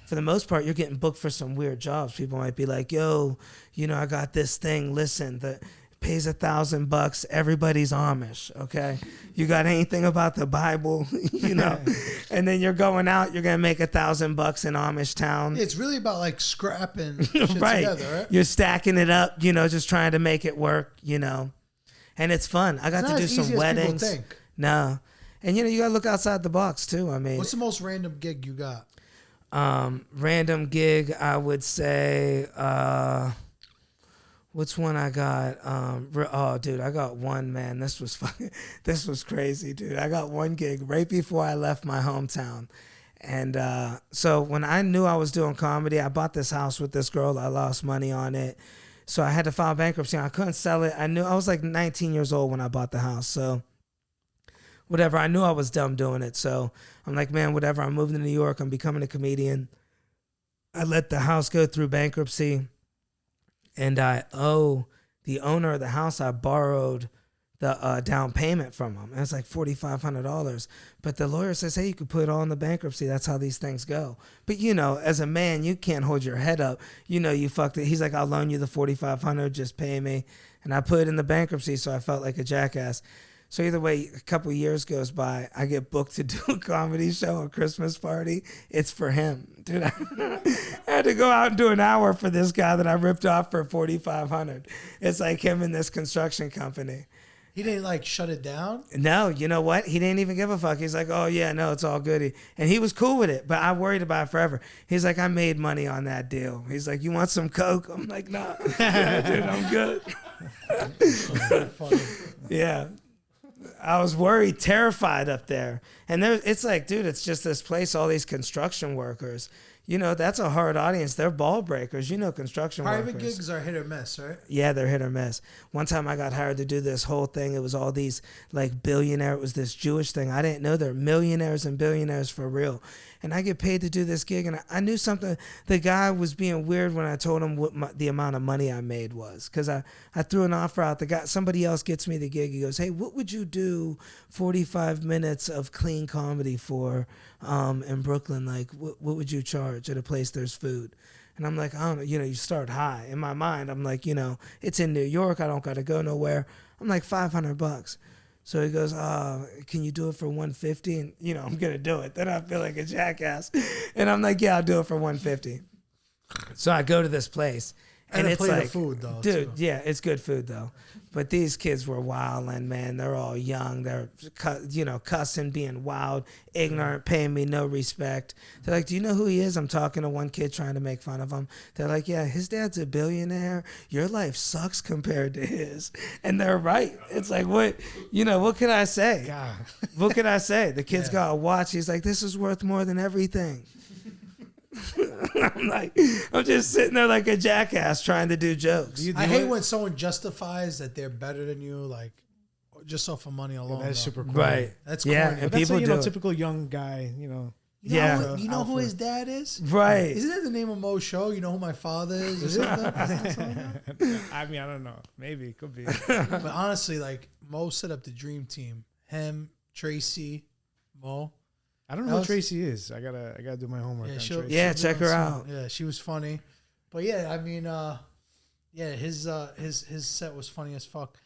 Speaker 3: for the most part, you're getting booked for some weird jobs. People might be like, yo, I got this thing. Listen, the pays $1,000. Everybody's Amish. Okay. You got anything about the Bible, and then you're going out, you're going to make $1,000 in Amish town.
Speaker 1: It's really about like scrapping shit
Speaker 3: right.
Speaker 1: together, right?
Speaker 3: You're stacking it up, just trying to make it work, and it's fun. I got to do some weddings. No. And you got to look outside the box too. I mean,
Speaker 1: what's the most random gig you got?
Speaker 3: Random gig, I would say, what's one I got? Oh, dude, I got one, man. This was crazy, dude. I got one gig right before I left my hometown. And so when I knew I was doing comedy, I bought this house with this girl. I lost money on it. So I had to file bankruptcy. I couldn't sell it. I was like 19 years old when I bought the house. So whatever, I knew I was dumb doing it. So I'm like, man, whatever. I'm moving to New York. I'm becoming a comedian. I let the house go through bankruptcy. And I owe the owner of the house, I borrowed the down payment from him. And it's like $4,500. But the lawyer says, hey, you could put it all in the bankruptcy. That's how these things go. But, as a man, you can't hold your head up. You fucked it. He's like, I'll loan you the $4,500. Just pay me. And I put it in the bankruptcy, so I felt like a jackass. So either way, a couple of years goes by, I get booked to do a comedy show, a Christmas party. It's for him. Dude, I had to go out and do an hour for this guy that I ripped off for $4,500. It's like him in this construction company.
Speaker 1: He didn't like shut it down?
Speaker 3: No, you know what? He didn't even give a fuck. He's like, oh yeah, no, it's all good. And he was cool with it, but I worried about it forever. He's like, I made money on that deal. He's like, you want some Coke? I'm like, nah, dude, I'm good. Yeah. I was worried, terrified up there. And it's like, dude, it's just this place, all these construction workers. That's a hard audience. They're ball breakers. Construction workers.
Speaker 1: Private gigs are hit or miss, right?
Speaker 3: Yeah, they're hit or miss. One time I got hired to do this whole thing. It was all these like billionaire. It was this Jewish thing. I didn't know they're millionaires and billionaires for real. And I get paid to do this gig. And I knew something. The guy was being weird when I told him what the amount of money I made was. Because I threw an offer out. Somebody else gets me the gig. He goes, hey, what would you do 45 minutes of clean comedy for in Brooklyn? Like, what would you charge at a place there's food? And I'm like, I don't know. You start high. In my mind, I'm like, it's in New York. I don't got to go nowhere. I'm like, $500. So he goes, can you do it for $150? And, I'm going to do it. Then I feel like a jackass. And I'm like, yeah, I'll do it for $150. So I go to this place. And it's
Speaker 1: plate
Speaker 3: like,
Speaker 1: of food, though,
Speaker 3: dude,
Speaker 1: too.
Speaker 3: yeah, it's good food, though. But these kids were wilding, man. They're all young. They're, cussing, being wild, ignorant, paying me no respect. They're like, do you know who he is? I'm talking to one kid trying to make fun of him. They're like, yeah, his dad's a billionaire. Your life sucks compared to his. And they're right. It's like, what can I say?
Speaker 2: God.
Speaker 3: What can I say? The kid's got a watch. He's like, this is worth more than everything. I'm just sitting there like a jackass trying to do jokes.
Speaker 1: I hate when someone justifies that they're better than you, like just off of money alone.
Speaker 2: That's super cool.
Speaker 3: Right.
Speaker 1: That's
Speaker 3: yeah,
Speaker 1: corny.
Speaker 3: and
Speaker 2: That's
Speaker 3: people
Speaker 2: a typical young guy,
Speaker 3: Yeah.
Speaker 1: You know who his dad is?
Speaker 3: Right.
Speaker 1: Isn't that the name of Mo's show? You know who my father is or something?
Speaker 2: I mean, I don't know. Maybe it could be.
Speaker 1: But honestly, like Mo set up the dream team. Him, Tracy, Mo.
Speaker 2: I don't know who Tracy is. I gotta do my homework.
Speaker 1: Yeah,
Speaker 2: on Tracy.
Speaker 3: Yeah, check her out.
Speaker 1: Yeah, she was funny. But yeah, I mean, his set was funny as fuck.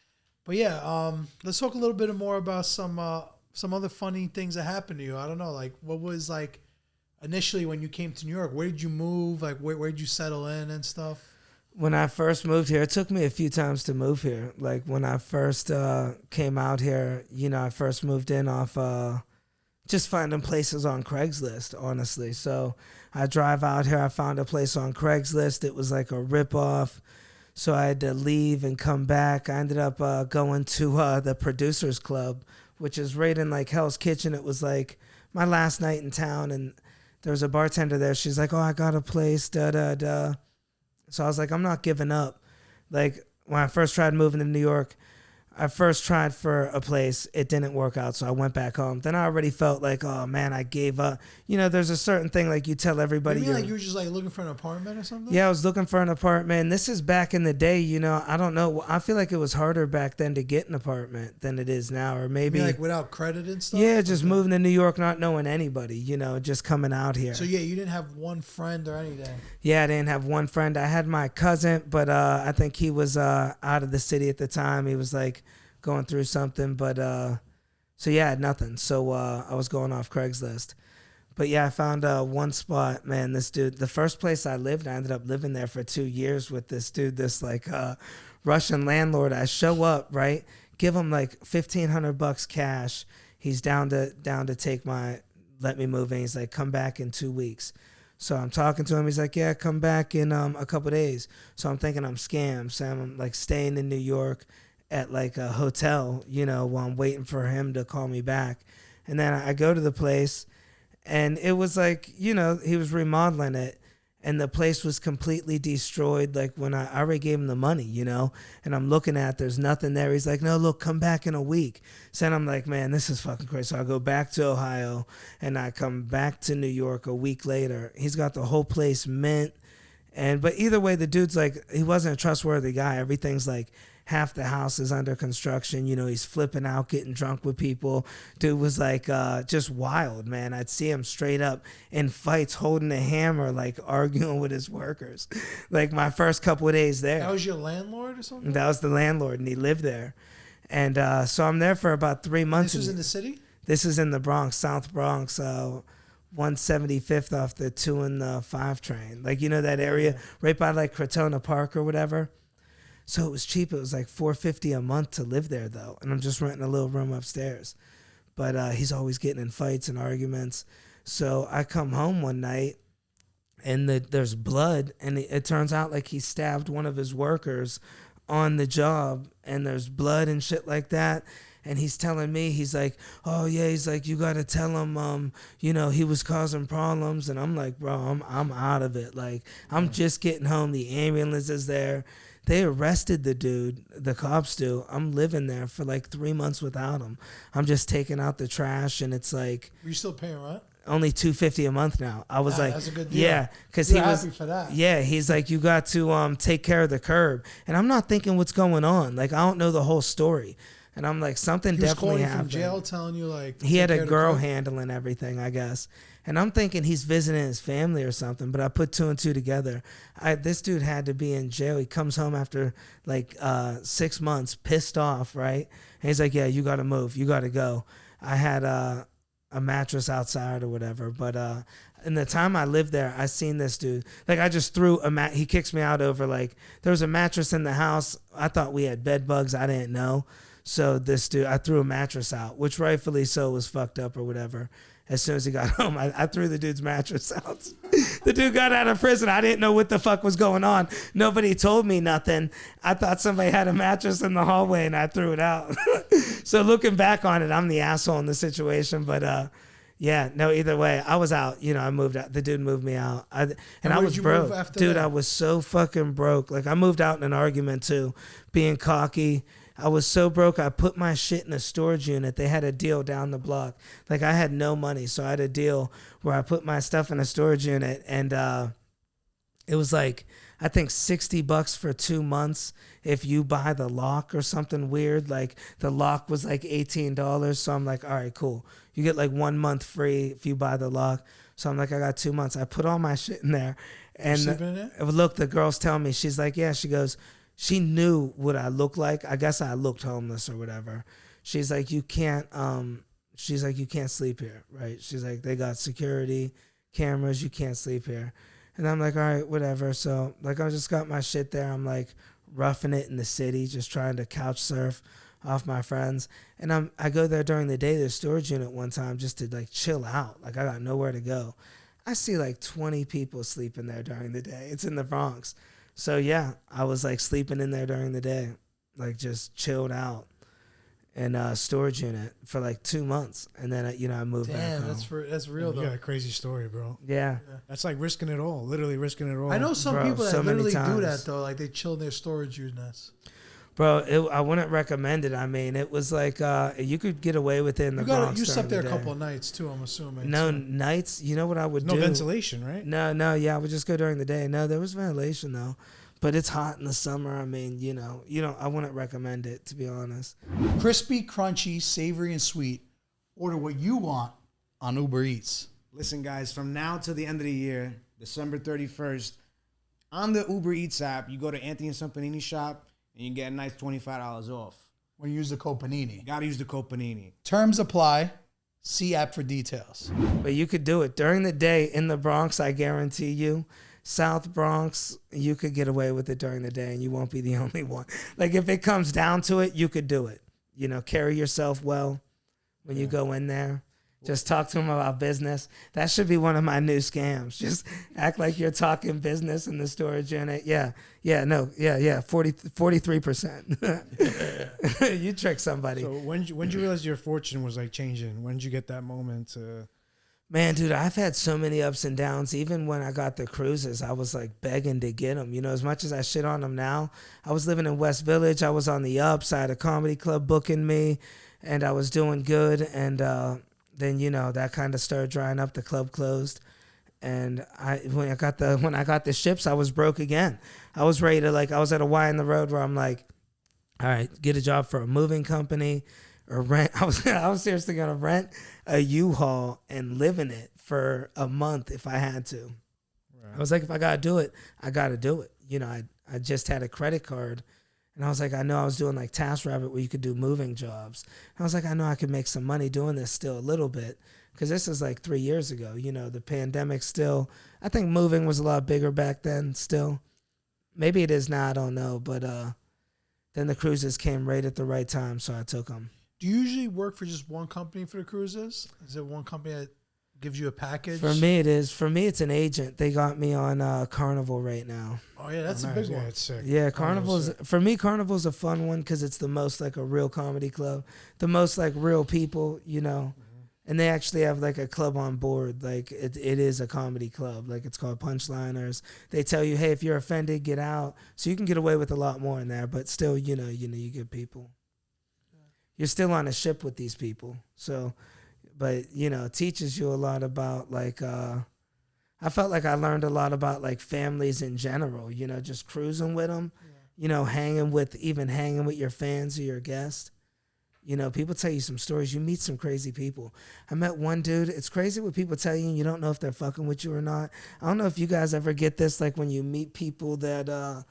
Speaker 1: But yeah, let's talk a little bit more about some other funny things that happened to you. I don't know, like what was like initially when you came to New York? Where did you move? Like where did you settle in and stuff?
Speaker 3: When I first moved here, it took me a few times to move here. Like when I first came out here, I first moved in off just finding places on Craigslist, honestly. So I drive out here. I found a place on Craigslist. It was like a ripoff. So I had to leave and come back. I ended up going to the Producers Club, which is right in like Hell's Kitchen. It was like my last night in town, and there was a bartender there. She's like, "Oh, I got a place, da-da-da." So I was like, I'm not giving up. Like when I first tried moving to New York, I first tried for a place. It didn't work out, so I went back home. Then I already felt like, oh, man, I gave up. There's a certain thing like you tell everybody.
Speaker 1: You mean like you were just like looking for an apartment or something?
Speaker 3: Yeah, I was looking for an apartment. This is back in the day, I don't know. I feel like it was harder back then to get an apartment than it is now. Or maybe
Speaker 1: like without credit and stuff?
Speaker 3: Yeah, just moving to New York, not knowing anybody, just coming out here.
Speaker 1: So, yeah, you didn't have one friend or anything?
Speaker 3: Yeah, I didn't have one friend. I had my cousin, but I think he was out of the city at the time. He was like going through something, but so yeah, I had nothing. So I was going off Craigslist. But yeah, I found one spot, man. This dude, the first place I lived, I ended up living there for 2 years with this dude, this like Russian landlord. I show up, right? Give him like $1,500 cash. He's down to let me move in. He's like, come back in 2 weeks. So I'm talking to him. He's like, yeah, come back in a couple days. So I'm thinking I'm scammed. So I'm like staying in New York at like a hotel, while I'm waiting for him to call me back. And then I go to the place, and it was like, he was remodeling it, and the place was completely destroyed. Like when I already gave him the money, and I'm looking at, there's nothing there. He's like, no, look, come back in a week. So then I'm like, man, this is fucking crazy. So I go back to Ohio, and I come back to New York a week later. He's got the whole place mint. But either way, the dude's like, he wasn't a trustworthy guy. Everything's like, half the house is under construction. He's flipping out, getting drunk with people. Dude was like just wild, man. I'd see him straight up in fights holding a hammer, like arguing with his workers. Like my first couple of days there.
Speaker 1: That was your landlord or something?
Speaker 3: That was the landlord, and he lived there. And so I'm there for about 3 months.
Speaker 1: This was in the city?
Speaker 3: This is in the Bronx, South Bronx, 175th off the 2 and the 5 train. Like, that area right by like Crotona Park or whatever. So it was cheap. It was like $450 a month to live there, though. And I'm just renting a little room upstairs. But he's always getting in fights and arguments. So I come home one night, and there's blood. And it turns out like he stabbed one of his workers on the job. And there's blood and shit like that. And he's telling me, he's like, oh, yeah, he's like, you got to tell him, he was causing problems. And I'm like, bro, I'm out of it. Like, I'm just getting home. The ambulance is there. They arrested the dude, the cops do. I'm living there for like 3 months without him. I'm just taking out the trash, and it's like,
Speaker 1: Were you still paying rent?
Speaker 3: Only $250 a month now. I was like,
Speaker 1: that's a good deal.
Speaker 3: yeah, because
Speaker 1: he was happy for that.
Speaker 3: Yeah, he's like, you got to take care of the curb, and I'm not thinking what's going on. Like, I don't know the whole story, and I'm like, something definitely happened.
Speaker 1: He was calling from jail, telling you like
Speaker 3: he had a girl handling everything, I guess. And I'm thinking he's visiting his family or something, but I put 2 and 2 together. This dude had to be in jail. He comes home after like 6 months, pissed off, right? And he's like, yeah, you got to move. You got to go. I had a mattress outside or whatever. But in the time I lived there, I seen this dude. Like I just threw he kicks me out over like, there was a mattress in the house. I thought we had bed bugs. I didn't know. So this dude, I threw a mattress out, which rightfully so was fucked up or whatever. As soon as he got home, I threw the dude's mattress out. The dude got out of prison. I didn't know what the fuck was going on. Nobody told me nothing. I thought somebody had a mattress in the hallway, and I threw it out. So looking back on it, I'm the asshole in the situation. But yeah, no, either way, I was out. I moved out. The dude moved me out. I was broke. Dude, I was so fucking broke. Like, I moved out in an argument, too, being cocky. I was so broke, I put my shit in a storage unit. They had a deal down the block. Like, I had no money, so I had a deal where I put my stuff in a storage unit, and it was like, I think $60 for 2 months if you buy the lock or something weird. Like, the lock was like $18, so I'm like, all right, cool. You get like 1 month free if you buy the lock. So I'm like, I got 2 months. I put all my shit in there. And look, the girl's telling me, she's like, yeah, she goes, she knew what I looked like. I guess I looked homeless or whatever. She's like, you can't sleep here, right? She's like, they got security cameras. You can't sleep here. And I'm like, all right, whatever. So like I just got my shit there. I'm like roughing it in the city, just trying to couch surf off my friends. And I go there during the day, the storage unit one time just to like chill out. Like I got nowhere to go. I see like 20 people sleeping there during the day. It's in the Bronx. So yeah, I was like sleeping in there during the day, like just chilled out in a storage unit for like 2 months. And then, I moved back home.
Speaker 1: That's real though.
Speaker 2: You got a crazy story, bro.
Speaker 3: Yeah.
Speaker 2: That's like risking it all, literally risking it all.
Speaker 1: I know some
Speaker 3: Bro,
Speaker 1: people that
Speaker 3: so many
Speaker 1: literally do
Speaker 3: times.
Speaker 1: that though. Like they chill in their storage units.
Speaker 3: Bro, I wouldn't recommend it. I mean, it was like you could get away with it in the Bronx.
Speaker 1: You slept there
Speaker 3: during
Speaker 1: a
Speaker 3: the
Speaker 1: couple
Speaker 3: day.
Speaker 1: of nights too, I'm assuming.
Speaker 3: No,
Speaker 1: so.
Speaker 3: nights. You know what I would
Speaker 2: No
Speaker 3: do?
Speaker 2: ventilation, right?
Speaker 3: No, yeah, I would just go during the day. No, there was ventilation though, but it's hot in the summer. I mean, I wouldn't recommend it, to be honest.
Speaker 1: Crispy, crunchy, savory, and sweet. Order what you want on Uber Eats.
Speaker 2: Listen, guys, from now till the end of the year, December 31st, on the Uber Eats app, you go to Anthony and Sampanini shop, and you get a nice $25 off.
Speaker 1: When you use the code Panini.
Speaker 2: You got to use the code Panini.
Speaker 1: Terms apply. See app for details.
Speaker 3: But you could do it during the day in the Bronx. I guarantee you. South Bronx, you could get away with it during the day, and you won't be the only one. Like if it comes down to it, you could do it. Carry yourself well when you go in there. Just talk to them about business. That should be one of my new scams. Just act like you're talking business in the storage unit. 43%. You trick somebody.
Speaker 2: So when you realize your fortune was like changing? When did you get that moment to...
Speaker 3: Man, dude, I've had so many ups and downs. Even when I got the cruises, I was like begging to get them. As much as I shit on them now, I was living in West Village. I was on the ups. I had a comedy club booking me, and I was doing good. And then that kind of started drying up. The club closed, and when I got the ships, I was broke again. I was ready to I was at a Y in the road where I'm like, all right, get a job for a moving company or rent. I was seriously gonna rent a U-Haul and live in it for a month if I had to. Right. I was like, if I gotta do it, I gotta do it. I just had a credit card. And I was like, I know I was doing like TaskRabbit where you could do moving jobs. And I was like, I know I could make some money doing this still a little bit. Because this is like 3 years ago. The pandemic still, I think moving was a lot bigger back then still. Maybe it is now, I don't know. But then the cruises came right at the right time, so I took them.
Speaker 1: Do you usually work for just one company for the cruises? Is it one company that gives you a package?
Speaker 3: For me, it is. For me, it's an agent. They got me on Carnival right now.
Speaker 1: Oh, yeah, that's a big one.
Speaker 2: Yeah, it's sick.
Speaker 3: Yeah, for me, Carnival's a fun one because it's the most like a real comedy club. The most like real people, And they actually have like a club on board. Like it is a comedy club. Like it's called Punchliners. They tell you, hey, if you're offended, get out. So you can get away with a lot more in there. But still, you get people. You're still on a ship with these people. So, but it teaches you a lot about like. I felt like I learned a lot about like families in general. Just cruising with them. Yeah. Hanging with your fans or your guests. People tell you some stories. You meet some crazy people. I met one dude. It's crazy what people tell you and you don't know if they're fucking with you or not. I don't know if you guys ever get this, like when you meet people that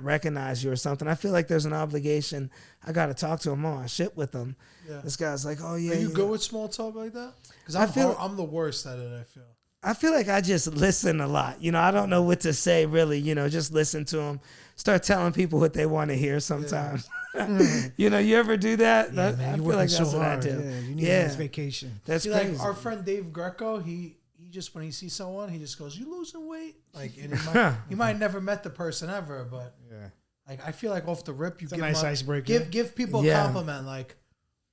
Speaker 3: recognize you or something. I feel like there's an obligation. I got to talk to them more. I shit with them. Yeah. This guy's like, oh, yeah.
Speaker 1: Are you good with small talk like that? Because I'm the worst at it, I feel
Speaker 3: like I just listen a lot. I don't know what to say, really. Just listen to them. Start telling people what they want to hear sometimes. Yeah. You ever do that?
Speaker 2: Yeah, man,
Speaker 3: I
Speaker 2: you're
Speaker 3: feel like
Speaker 2: so
Speaker 3: that's what I
Speaker 2: hard.
Speaker 3: do.
Speaker 2: Yeah, you need a nice vacation.
Speaker 3: That's
Speaker 1: See,
Speaker 3: crazy.
Speaker 1: Like our friend Dave Greco, he just, when he sees someone, he just goes, you losing weight? Like, and he might never met the person ever, but like I feel like off the rip, you
Speaker 2: it's
Speaker 1: give
Speaker 2: a nice icebreaker.
Speaker 1: Give people a compliment, like,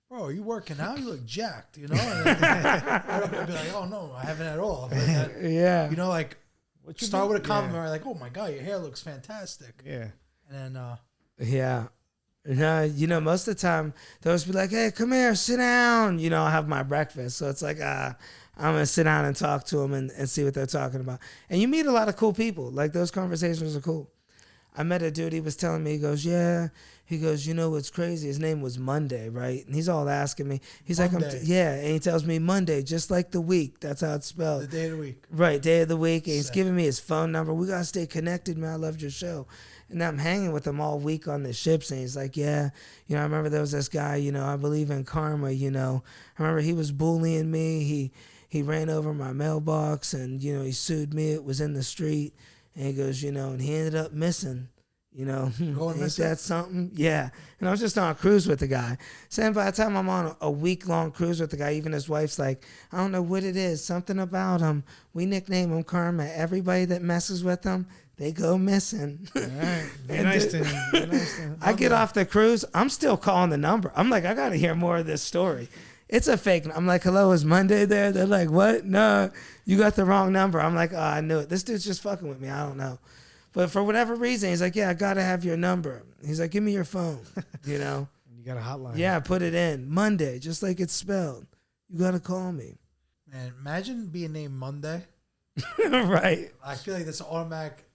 Speaker 1: bro, are you working out? You look jacked, And I don't be like, oh no, I haven't at all. Like like start with a compliment, like, oh my god, your hair looks fantastic.
Speaker 2: Yeah,
Speaker 1: and then
Speaker 3: No, most of the time they'll just be like, hey, come here, sit down. I'll have my breakfast. So it's like, I'm going to sit down and talk to them and see what they're talking about. And you meet a lot of cool people. Like those conversations are cool. I met a dude, he was telling me, he goes, what's crazy? His name was Monday, right? And he's all asking me. He's Monday. Like, and he tells me Monday, just like the week. That's how it's spelled.
Speaker 1: The day of the week.
Speaker 3: Right, day of the week. And he's giving me his phone number. We got to stay connected, man. I loved your show. And I'm hanging with him all week on the ships. And he's like, I remember there was this guy, I believe in karma, I remember he was bullying me. he ran over my mailbox and, he sued me. It was in the street. And he goes, and he ended up missing. Ain't that something? Yeah. And I was just on a cruise with the guy. Saying by the time I'm on a week-long cruise with the guy, even his wife's like, I don't know what it is. Something about him. We nickname him Karma. Everybody that messes with him, they go missing.
Speaker 2: All right. Be nice to him.
Speaker 3: I get off the cruise. I'm still calling the number. I'm like, I got to hear more of this story. It's a fake. I'm like, hello, is Monday there? They're like, what? No, you got the wrong number. I'm like, oh, I knew it. This dude's just fucking with me. I don't know. But for whatever reason, he's like, yeah, I got to have your number. He's like, give me your phone,
Speaker 2: You got a hotline.
Speaker 3: Yeah, put it in. Monday, just like it's spelled. You got to call me.
Speaker 1: Man, imagine being named Monday.
Speaker 3: Right.
Speaker 1: I feel like that's an automatic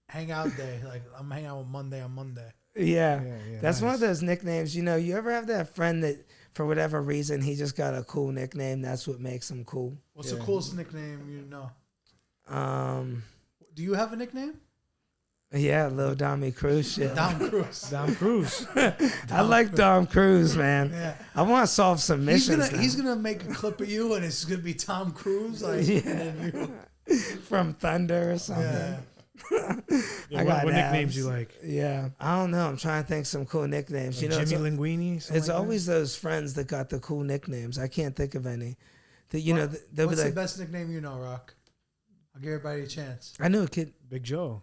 Speaker 1: hangout day. Like, I'm hanging out with Monday on Monday.
Speaker 3: Yeah. That's
Speaker 2: nice.
Speaker 3: one of those nicknames. You ever have that friend that, for whatever reason, he just got a cool nickname. That's what makes him cool.
Speaker 1: What's the coolest nickname you know? Do you have a nickname?
Speaker 3: Yeah, Lil Dommy Cruz shit.
Speaker 1: Dom Cruz.
Speaker 2: Dom Cruz.
Speaker 3: I like Dom Cruz, man.
Speaker 1: Yeah.
Speaker 3: I want to solve some missions.
Speaker 1: He's gonna make a clip of you, and it's gonna be Tom Cruise, like
Speaker 3: Yeah.
Speaker 1: and then you.
Speaker 3: From Thunder or something.
Speaker 1: Yeah.
Speaker 2: Yeah, what nicknames you like?
Speaker 3: Yeah, I don't know. I'm trying to think some cool nicknames.
Speaker 2: Like
Speaker 3: it's,
Speaker 2: Jimmy Linguini?
Speaker 3: it's
Speaker 2: like
Speaker 3: always those friends that got the cool nicknames. I can't think of any. That they'll
Speaker 1: What's
Speaker 3: be like,
Speaker 1: the best nickname you know, Rock? I'll give everybody a chance.
Speaker 3: I knew a kid.
Speaker 2: that? Big Joe.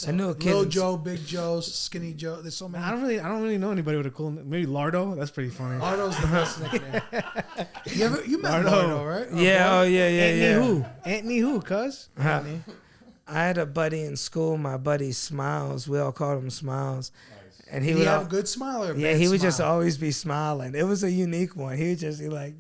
Speaker 3: I knew a kid.
Speaker 1: Little Joe, Big Joe, Skinny Joe. There's so many.
Speaker 2: I don't really know anybody with a cool name. Maybe Lardo. That's pretty funny.
Speaker 1: Lardo's the best nickname. You met
Speaker 2: Lardo.
Speaker 1: Lardo, right?
Speaker 3: Yeah, oh yeah,
Speaker 2: Anthony who? Anthony who, cuz?
Speaker 1: Anthony.
Speaker 3: I had a buddy in school. My buddy Smiles. We all called him Smiles. And he
Speaker 1: Did
Speaker 3: would
Speaker 1: he have
Speaker 3: al-
Speaker 1: a good smile or a
Speaker 3: Yeah,
Speaker 1: bad
Speaker 3: he would just
Speaker 1: smile?
Speaker 3: always be smiling. It was a unique one. He would just be like,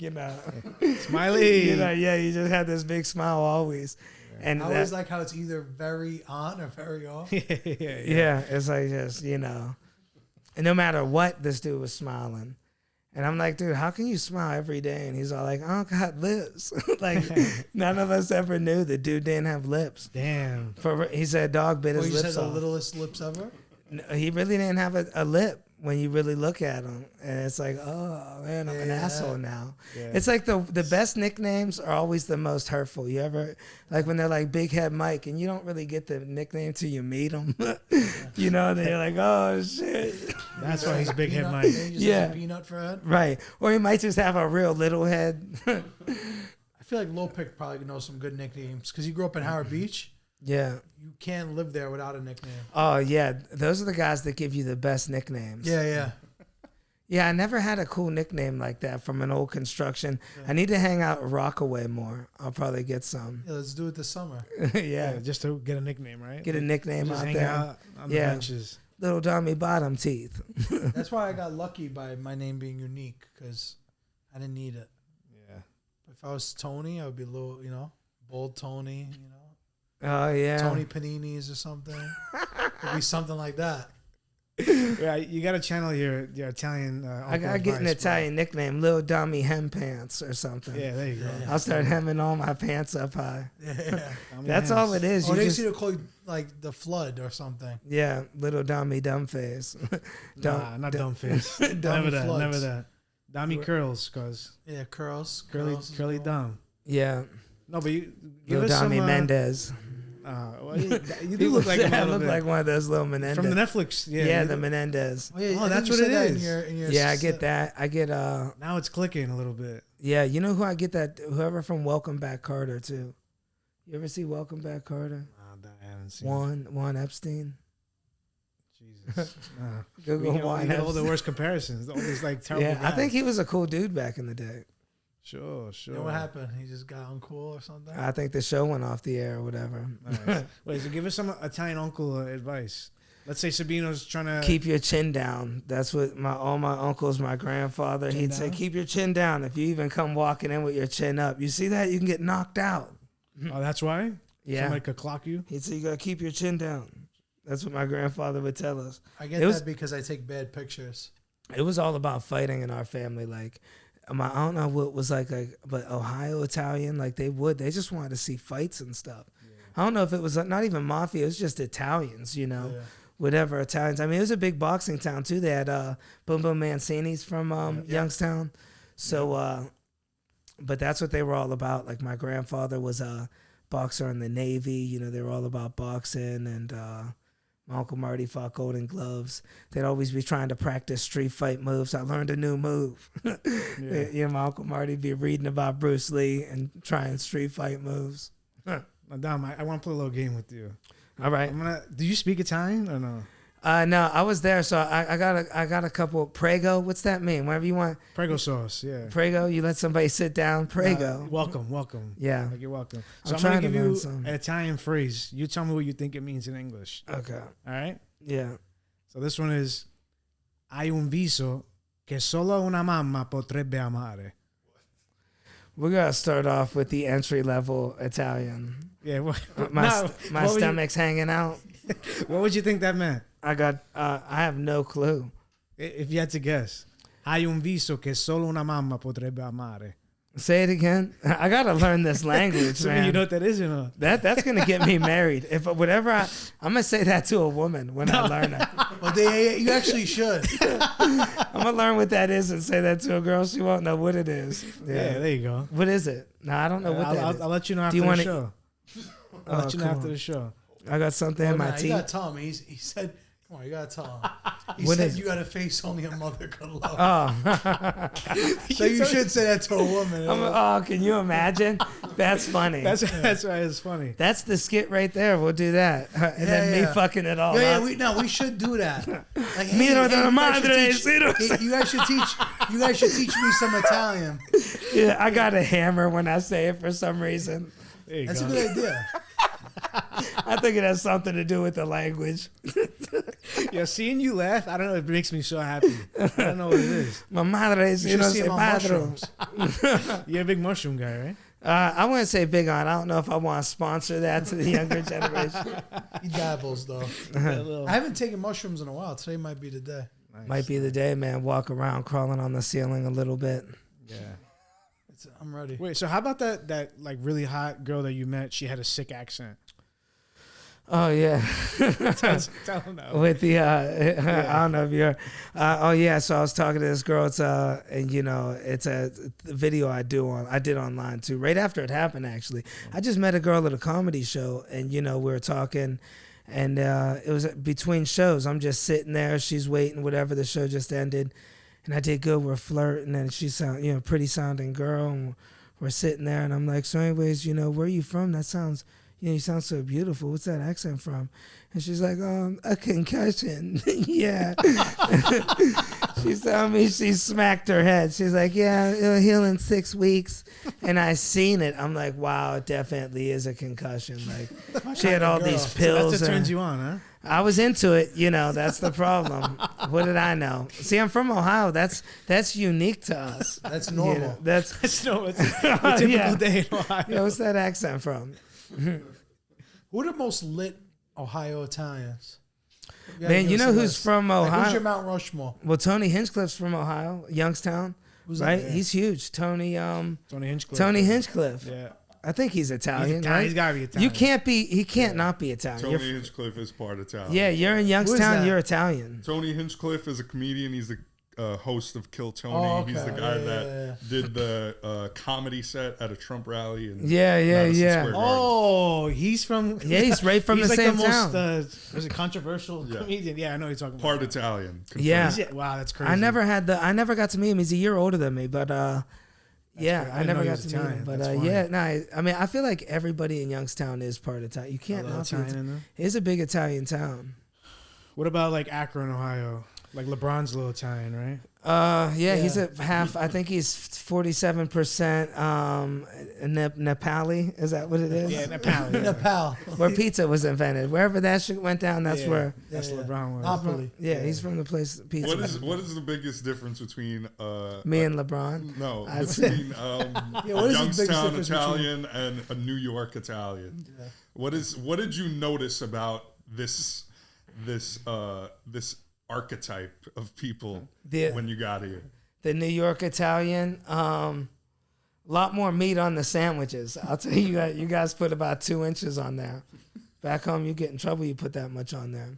Speaker 2: Smiley.
Speaker 3: he just had this big smile always. And
Speaker 1: I always like how it's either very on or very off.
Speaker 3: yeah, it's like just, and no matter what, this dude was smiling. And I'm like, dude, how can you smile every day? And he's all like, I don't got lips. Like, none of us ever knew the dude didn't have lips.
Speaker 2: Damn.
Speaker 3: He said dog bit
Speaker 1: Well,
Speaker 3: his
Speaker 1: you
Speaker 3: lips
Speaker 1: said the
Speaker 3: off.
Speaker 1: littlest lips ever.
Speaker 3: No, he really didn't have a lip when you really look at him. And it's like, oh, man, I'm an
Speaker 1: Yeah.
Speaker 3: asshole now.
Speaker 2: Yeah.
Speaker 3: It's like the best nicknames are always the most hurtful. You ever, like when they're like Big Head Mike, and you don't really get the nickname till you meet him. Then you're like, oh, shit.
Speaker 2: That's why he's Big Head
Speaker 1: Peanut,
Speaker 2: Mike.
Speaker 1: maybe just
Speaker 3: Yeah.
Speaker 1: a peanut for head.
Speaker 3: Right. Or he might just have a real little head.
Speaker 1: I feel like Lil Pick probably knows some good nicknames because he grew up in Howard Beach.
Speaker 3: Yeah.
Speaker 1: You can't live there without a nickname.
Speaker 3: Oh, yeah. Those are the guys that give you the best nicknames.
Speaker 1: Yeah.
Speaker 3: Yeah, I never had a cool nickname like that from an old construction. I need to hang out with Rockaway more. I'll probably get some.
Speaker 1: Yeah, let's do it this summer.
Speaker 3: Yeah.
Speaker 2: Yeah, just to get a nickname, right?
Speaker 3: Get a nickname
Speaker 2: Just
Speaker 3: out
Speaker 2: hang
Speaker 3: there.
Speaker 2: out on the
Speaker 3: Yeah.
Speaker 2: benches.
Speaker 3: Little Dummy Bottom Teeth.
Speaker 1: That's why I got lucky by my name being unique because I didn't need it.
Speaker 2: Yeah.
Speaker 1: If I was Tony, I would be a little, Bold Tony,
Speaker 3: Oh, yeah.
Speaker 1: Tony Paninis or something. It'd be something like that.
Speaker 2: Yeah, you got to channel your Italian.
Speaker 3: I gotta get an Italian nickname, Little Dummy Hem Pants or something.
Speaker 2: Yeah, there you go.
Speaker 3: I'll start hemming all my pants up high.
Speaker 1: Yeah.
Speaker 3: That's all it is.
Speaker 1: Or
Speaker 3: You
Speaker 1: they
Speaker 3: just,
Speaker 1: used to call you like the Flood or something.
Speaker 3: yeah, Little Dummy Dumb Face.
Speaker 2: Nah, not dumb face. Never that.
Speaker 1: Floods.
Speaker 2: Never that. Dummy curls, cause
Speaker 1: Yeah, curls.
Speaker 2: curly
Speaker 1: curls
Speaker 2: curly dumb.
Speaker 3: Yeah,
Speaker 2: No, but you give
Speaker 3: Little
Speaker 2: us some.
Speaker 3: Dummy Mendez.
Speaker 2: Well, you do look like him a
Speaker 3: I
Speaker 2: little
Speaker 3: look
Speaker 2: bit.
Speaker 3: like one of those little Menendez.
Speaker 2: From the Netflix. Yeah,
Speaker 3: Yeah,
Speaker 2: you
Speaker 3: the
Speaker 2: look-
Speaker 3: Menendez.
Speaker 1: Oh, yeah,
Speaker 2: Oh,
Speaker 1: I think
Speaker 2: that's
Speaker 1: you
Speaker 2: what
Speaker 1: said
Speaker 2: it
Speaker 1: that
Speaker 2: is.
Speaker 1: In your
Speaker 3: Yeah, I get that. I get
Speaker 2: Now it's clicking a little bit.
Speaker 3: yeah, you know who I get that? Whoever from Welcome Back Carter too. You ever see Welcome Back Carter?
Speaker 2: I haven't seen it.
Speaker 3: Juan Epstein.
Speaker 2: Jesus. Nah.
Speaker 3: Google
Speaker 2: We get
Speaker 3: Juan
Speaker 2: all the
Speaker 3: Epstein.
Speaker 2: worst comparisons. All these like terrible
Speaker 3: Yeah, I
Speaker 2: guys.
Speaker 3: think he was a cool dude back in the day.
Speaker 2: Sure.
Speaker 1: You know what happened? He just got uncool or something?
Speaker 3: I think the show went off the air or whatever.
Speaker 2: Nice. Wait, so give us some Italian uncle advice. Let's say Sabino's trying to
Speaker 3: Keep your chin down. That's what all my uncles, my grandfather, he'd say,
Speaker 2: down?
Speaker 3: keep your chin down. If you even come walking in with your chin up, you see that? You can get knocked out.
Speaker 2: Oh, that's why?
Speaker 3: Yeah.
Speaker 2: Somebody could clock you?
Speaker 3: He'd say, you got to keep your chin down. That's what my grandfather would tell us.
Speaker 1: I get
Speaker 3: It was-
Speaker 1: that because I take bad pictures.
Speaker 3: It was all about fighting in our family. Like, I don't know what was like, but Ohio Italian, like they just wanted to see fights and stuff. I don't know if it was not even mafia. It was just Italians,
Speaker 1: Yeah.
Speaker 3: whatever Italians. I mean, it was a big boxing town too. They had Boom Boom Mancini's from Youngstown. So But that's what they were all about. Like my grandfather was a boxer in the Navy. You know, they were all about boxing, and my Uncle Marty fought Golden Gloves. They'd always be trying to practice street fight moves. I learned a new move.
Speaker 2: Yeah.
Speaker 3: You know, my Uncle Marty be reading about Bruce Lee and trying street fight moves.
Speaker 2: Madame, I want to play a little game with you.
Speaker 3: All right.
Speaker 2: Do you speak Italian or no?
Speaker 3: No, I was there, so I got a couple. Prego, what's that mean? Whatever you want.
Speaker 2: Prego sauce, yeah.
Speaker 3: Prego, you let somebody sit down. Prego.
Speaker 2: Welcome.
Speaker 3: Yeah.
Speaker 2: Like you're welcome.
Speaker 3: I'm
Speaker 2: So I'm
Speaker 3: trying
Speaker 2: gonna
Speaker 3: to
Speaker 2: give
Speaker 3: learn
Speaker 2: you
Speaker 3: some.
Speaker 2: an Italian phrase. You tell me what you think it means in English.
Speaker 3: Okay.
Speaker 2: All right.
Speaker 3: Yeah.
Speaker 2: So this one is, hai un viso che solo una mamma potrebbe amare.
Speaker 3: We're gonna start off with the entry level Italian.
Speaker 2: Yeah.
Speaker 3: My
Speaker 2: what
Speaker 3: stomach's hanging out.
Speaker 2: What would you think that meant?
Speaker 3: I have no clue.
Speaker 2: If you had to guess. Hai un viso che solo una mamma potrebbe amare.
Speaker 3: Say it again. I gotta learn this language,
Speaker 2: So
Speaker 3: man.
Speaker 2: you know what that is or no?
Speaker 3: That's gonna get me married. If whatever I'm gonna say that to a woman when I learn it.
Speaker 1: Well, you actually should.
Speaker 3: I'm gonna learn what that is and say that to a girl. She won't know what it is.
Speaker 2: Yeah, there you go.
Speaker 3: What is it? No, I don't know what that is.
Speaker 2: I'll let you know
Speaker 3: Do you
Speaker 2: after the
Speaker 3: wanna-
Speaker 2: show. I'll let you know
Speaker 3: come
Speaker 2: after
Speaker 3: on.
Speaker 2: the show.
Speaker 3: I got something in my
Speaker 1: You
Speaker 3: teeth.
Speaker 1: gotta tell him. He said, "Come on, you gotta tell him." He
Speaker 3: What
Speaker 1: said
Speaker 3: is-
Speaker 1: you got a face only a mother could love.
Speaker 3: Oh.
Speaker 1: So you should say that to a woman.
Speaker 3: Oh, can you imagine? That's funny.
Speaker 2: That's why it's funny.
Speaker 3: That's the skit right there. We'll do that. And then me
Speaker 1: yeah.
Speaker 3: fucking it all
Speaker 1: Yeah,
Speaker 3: up.
Speaker 1: we should do that. Like,
Speaker 3: Miro de la
Speaker 1: you guys
Speaker 3: madre,
Speaker 1: should teach- you guys should teach me some Italian.
Speaker 3: Yeah, I got a hammer when I say it for some reason.
Speaker 2: There you
Speaker 1: That's
Speaker 2: go.
Speaker 1: a good idea.
Speaker 3: I think it has something to do with the language.
Speaker 2: Yeah, seeing you laugh, I don't know, it makes me so happy. I don't know what it is.
Speaker 3: My madre is,
Speaker 1: You
Speaker 3: you know,
Speaker 1: should see
Speaker 3: say
Speaker 1: him on
Speaker 3: padro.
Speaker 1: mushrooms.
Speaker 2: You're a big mushroom guy, right?
Speaker 3: I wouldn't say big on. I don't know if I want to sponsor that to the younger generation.
Speaker 1: He dabbles though. I haven't taken mushrooms in a while. Today might be the day.
Speaker 3: Might be the day, man. Walk around, crawling on the ceiling a little bit.
Speaker 2: Yeah.
Speaker 1: I'm ready.
Speaker 2: Wait, so how about that like really hot girl that you met? She had a sick accent.
Speaker 3: Oh yeah.
Speaker 2: Tell them that.
Speaker 3: With the I don't know if you're oh yeah, so I was talking to this girl. It's and you know, it's a video I did online too, right after it happened actually. I just met a girl at a comedy show, and you know, we were talking, and it was between shows. I'm just sitting there, she's waiting, whatever, the show just ended, and I did good, we're flirting, and she sound, you know, pretty sounding girl, and we're sitting there, and I'm like, so anyways, you know, where are you from? That sounds, you know, you sound so beautiful. What's that accent from? And she's like, a concussion. Yeah. She's telling me she smacked her head. She's like, yeah, it'll heal in 6 weeks. And I seen it. I'm like, wow, it definitely is a concussion. Like, she had all these
Speaker 2: So
Speaker 3: pills.
Speaker 2: that's what turns
Speaker 3: and
Speaker 2: you on, huh?
Speaker 3: I was into it. You know, that's the problem. What did I know? See, I'm from Ohio. That's unique to us.
Speaker 1: That's
Speaker 3: You
Speaker 1: normal.
Speaker 3: know, that's
Speaker 2: It's a typical
Speaker 3: yeah.
Speaker 2: day in Ohio.
Speaker 3: Yeah, what's that accent from?
Speaker 1: Who are the most lit Ohio Italians? gotta
Speaker 3: Man,
Speaker 1: give
Speaker 3: you
Speaker 1: us
Speaker 3: know
Speaker 1: a
Speaker 3: who's
Speaker 1: list.
Speaker 3: from
Speaker 1: Like,
Speaker 3: Ohio?
Speaker 1: who's your Mount Rushmore?
Speaker 3: Well, Tony Hinchcliffe's from Ohio, Youngstown,
Speaker 1: Who's that?
Speaker 3: right?
Speaker 1: Yeah.
Speaker 3: He's huge. Tony
Speaker 2: Hinchcliffe.
Speaker 3: Tony Hinchcliffe.
Speaker 2: Yeah.
Speaker 3: I think he's Italian.
Speaker 2: He's
Speaker 3: right?
Speaker 2: gotta be Italian.
Speaker 3: You can't be. He can't not be Italian.
Speaker 9: Tony
Speaker 3: You're-
Speaker 9: Hinchcliffe is part Italian.
Speaker 3: yeah, you're in
Speaker 1: that?
Speaker 3: Youngstown. You're Italian.
Speaker 9: Tony Hinchcliffe is a comedian. He's the host of Kill Tony.
Speaker 1: Oh, okay.
Speaker 9: He's the guy
Speaker 1: Yeah,
Speaker 9: that
Speaker 1: yeah, yeah.
Speaker 9: did the comedy set at a Trump rally. In
Speaker 3: Yeah,
Speaker 9: Madison
Speaker 3: yeah.
Speaker 9: Square Garden.
Speaker 2: Oh, he's from.
Speaker 3: Yeah, he's right from
Speaker 2: he's
Speaker 3: the
Speaker 2: like
Speaker 3: same
Speaker 2: the
Speaker 3: town.
Speaker 2: most, was it controversial
Speaker 9: Yeah.
Speaker 2: comedian? Yeah, I know what you're talking about.
Speaker 9: Part Italian. confirmed.
Speaker 3: Yeah.
Speaker 2: Wow, that's crazy.
Speaker 3: I never got to meet him. He's a year older than me, but yeah,
Speaker 2: great. I
Speaker 3: I
Speaker 2: didn't
Speaker 3: never
Speaker 2: know he
Speaker 3: got
Speaker 2: was
Speaker 3: to meet
Speaker 2: Italian.
Speaker 3: him. But
Speaker 2: That's funny.
Speaker 3: yeah, no, I mean, I feel like everybody in Youngstown is part Italian. You can't
Speaker 2: little
Speaker 3: not be.
Speaker 2: Italian in there.
Speaker 3: It's a big Italian town.
Speaker 2: What about like Akron, Ohio? Like LeBron's a little Italian, right?
Speaker 3: Yeah, he's at half. I think he's 47% Nepali. Is that what it is?
Speaker 2: Yeah, Nepal. Yeah.
Speaker 1: Nepal.
Speaker 3: Where pizza was invented. Wherever that shit went down, that's
Speaker 2: Yeah,
Speaker 3: where.
Speaker 2: that's
Speaker 1: Yeah,
Speaker 2: LeBron was.
Speaker 1: Napoli.
Speaker 3: Yeah, he's from the place pizza.
Speaker 9: What is the biggest difference between
Speaker 3: Me and LeBron.
Speaker 9: no
Speaker 3: I-
Speaker 9: between
Speaker 1: what is the biggest
Speaker 9: Youngstown
Speaker 1: difference
Speaker 9: Italian and a New York Italian? What did you notice about this archetype of people when you got here?
Speaker 3: The New York Italian. Lot more meat on the sandwiches. I'll tell you, you guys put about 2 inches on there. Back home, you get in trouble. You put that much on there.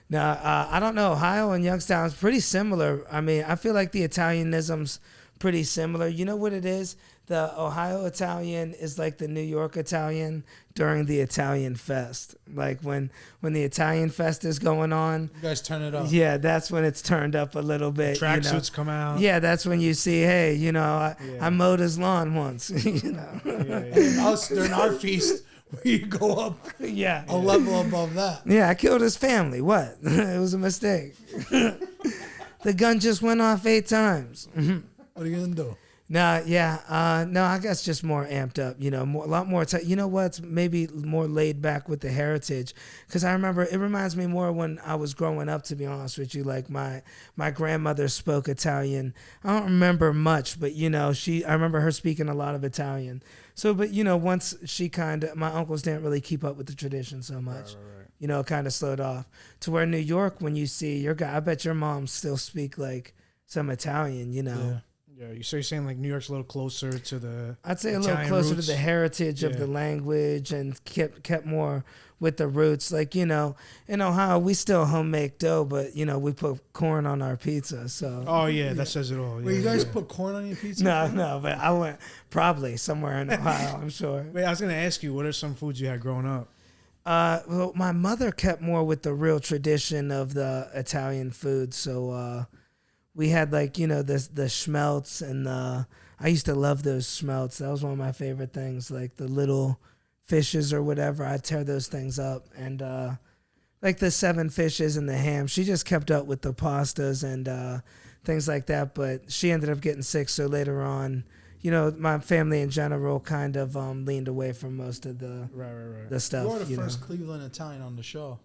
Speaker 3: Now, I don't know. Ohio and Youngstown is pretty similar. I mean, I feel like the Italianism's pretty similar. You know what it is? the Ohio Italian is like the New York Italian during the Italian Fest. Like when the Italian Fest is going on.
Speaker 1: You guys turn it up.
Speaker 3: Yeah, that's when it's turned up a little bit.
Speaker 2: Tracksuits come out.
Speaker 3: Yeah, that's when you see, hey, I mowed his lawn once.
Speaker 1: Us during our feast, we go up
Speaker 3: Yeah.
Speaker 1: a level above that.
Speaker 3: Yeah, I killed his family. What? It was a mistake. The gun just went off 8 times.
Speaker 1: What are you gonna do?
Speaker 3: No, I guess just more amped up, a lot more. What's maybe more laid back with the heritage, because I remember it reminds me more when I was growing up. To be honest with you, like my grandmother spoke Italian. I don't remember much, but I remember her speaking a lot of Italian. So, but once she my uncles didn't really keep up with the tradition so much. Right. Kind of slowed off to where New York, when you see your guy, I bet your mom still speak like some Italian.
Speaker 2: Yeah. Yeah, so you're saying like New York's a little closer to the
Speaker 3: I'd say
Speaker 2: Italian
Speaker 3: a little closer
Speaker 2: roots?
Speaker 3: to the heritage of the language and kept more with the roots. Like, in Ohio, we still homemade dough, but, we put corn on our pizza. So.
Speaker 2: Oh, yeah, that says it all.
Speaker 1: Wait, you guys put corn on your pizza?
Speaker 3: No, but I went probably somewhere in Ohio, I'm sure.
Speaker 2: Wait, I was going to ask you, what are some foods you had growing up?
Speaker 3: Well, my mother kept more with the real tradition of the Italian food. So, we had the schmelts, and I used to love those schmelts. That was one of my favorite things, like the little fishes or whatever. I'd tear those things up, and like the 7 fishes and the ham. She just kept up with the pastas and things like that, but she ended up getting sick. So later on, my family in general kind of leaned away from most of the the stuff.
Speaker 1: You were the first Cleveland Italian on the show.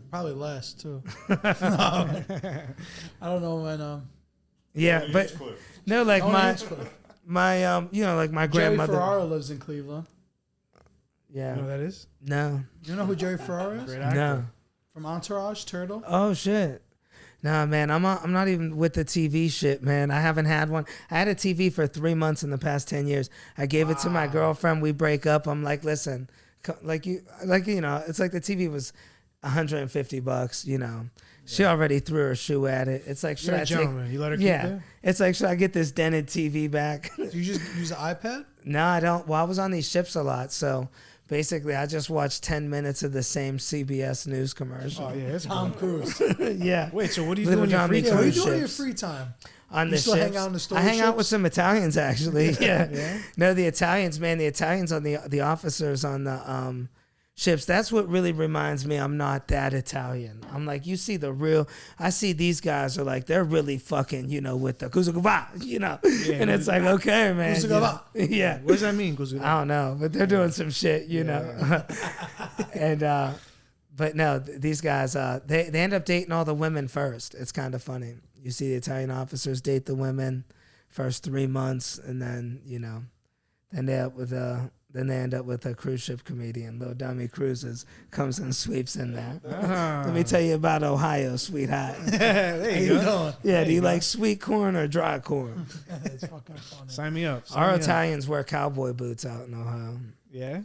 Speaker 1: Probably last too. I don't know when.
Speaker 3: Yeah, but no, like my like my
Speaker 1: Jerry
Speaker 3: grandmother.
Speaker 1: Ferrara lives in Cleveland.
Speaker 3: Yeah.
Speaker 2: You know who that is?
Speaker 3: No.
Speaker 1: You know who Jerry Ferrara is?
Speaker 2: Great actor.
Speaker 3: No.
Speaker 1: From Entourage, Turtle.
Speaker 3: Oh shit. Nah, man, I'm not even with the TV shit, man. I haven't had one. I had a TV for 3 months in the past 10 years. I gave it to my girlfriend. We break up. I'm like, listen, it's like the TV was $150, She already threw her shoe at it. It's like, should
Speaker 2: You're
Speaker 3: I
Speaker 2: a gentleman. You let her keep it?
Speaker 3: It's like, should I get this dented TV back?
Speaker 1: Do you just use an iPad?
Speaker 3: No, I don't. Well, I was on these ships a lot, so basically I just watched 10 minutes of the same CBS news commercial.
Speaker 2: Oh, yeah, it's
Speaker 1: Tom Cruise.
Speaker 3: Yeah.
Speaker 2: Wait, so what do you
Speaker 3: Little
Speaker 2: do in your free
Speaker 3: Johnny
Speaker 1: Yeah, what
Speaker 2: time?
Speaker 1: do you do in your
Speaker 3: ships.
Speaker 1: free time?
Speaker 3: On
Speaker 1: You
Speaker 3: the
Speaker 1: still
Speaker 3: ships.
Speaker 1: hang out in the story
Speaker 3: I hang out
Speaker 1: ships?
Speaker 3: with some Italians, actually. Yeah. No, the Italians, man. The Italians on the officers on the ships. That's what really reminds me I'm not that Italian. I'm like, you see the real. I see these guys are like, they're really fucking, with the kuzugava, and it's like, okay, man. Yeah.
Speaker 2: What does that mean?
Speaker 3: I don't know, but they're doing some shit, know. And but no, these guys, they end up dating all the women first. It's kind of funny. You see the Italian officers date the women first 3 months, and then then they end up with a cruise ship comedian. Little Dummy Cruises comes and sweeps in there. Let me tell you about Ohio, sweetheart.
Speaker 2: There you go.
Speaker 3: Yeah, do you like sweet corn or dry corn?
Speaker 1: It's fucking funny.
Speaker 2: Sign me up.
Speaker 3: Our Italians wear cowboy boots out in Ohio.
Speaker 2: Yeah?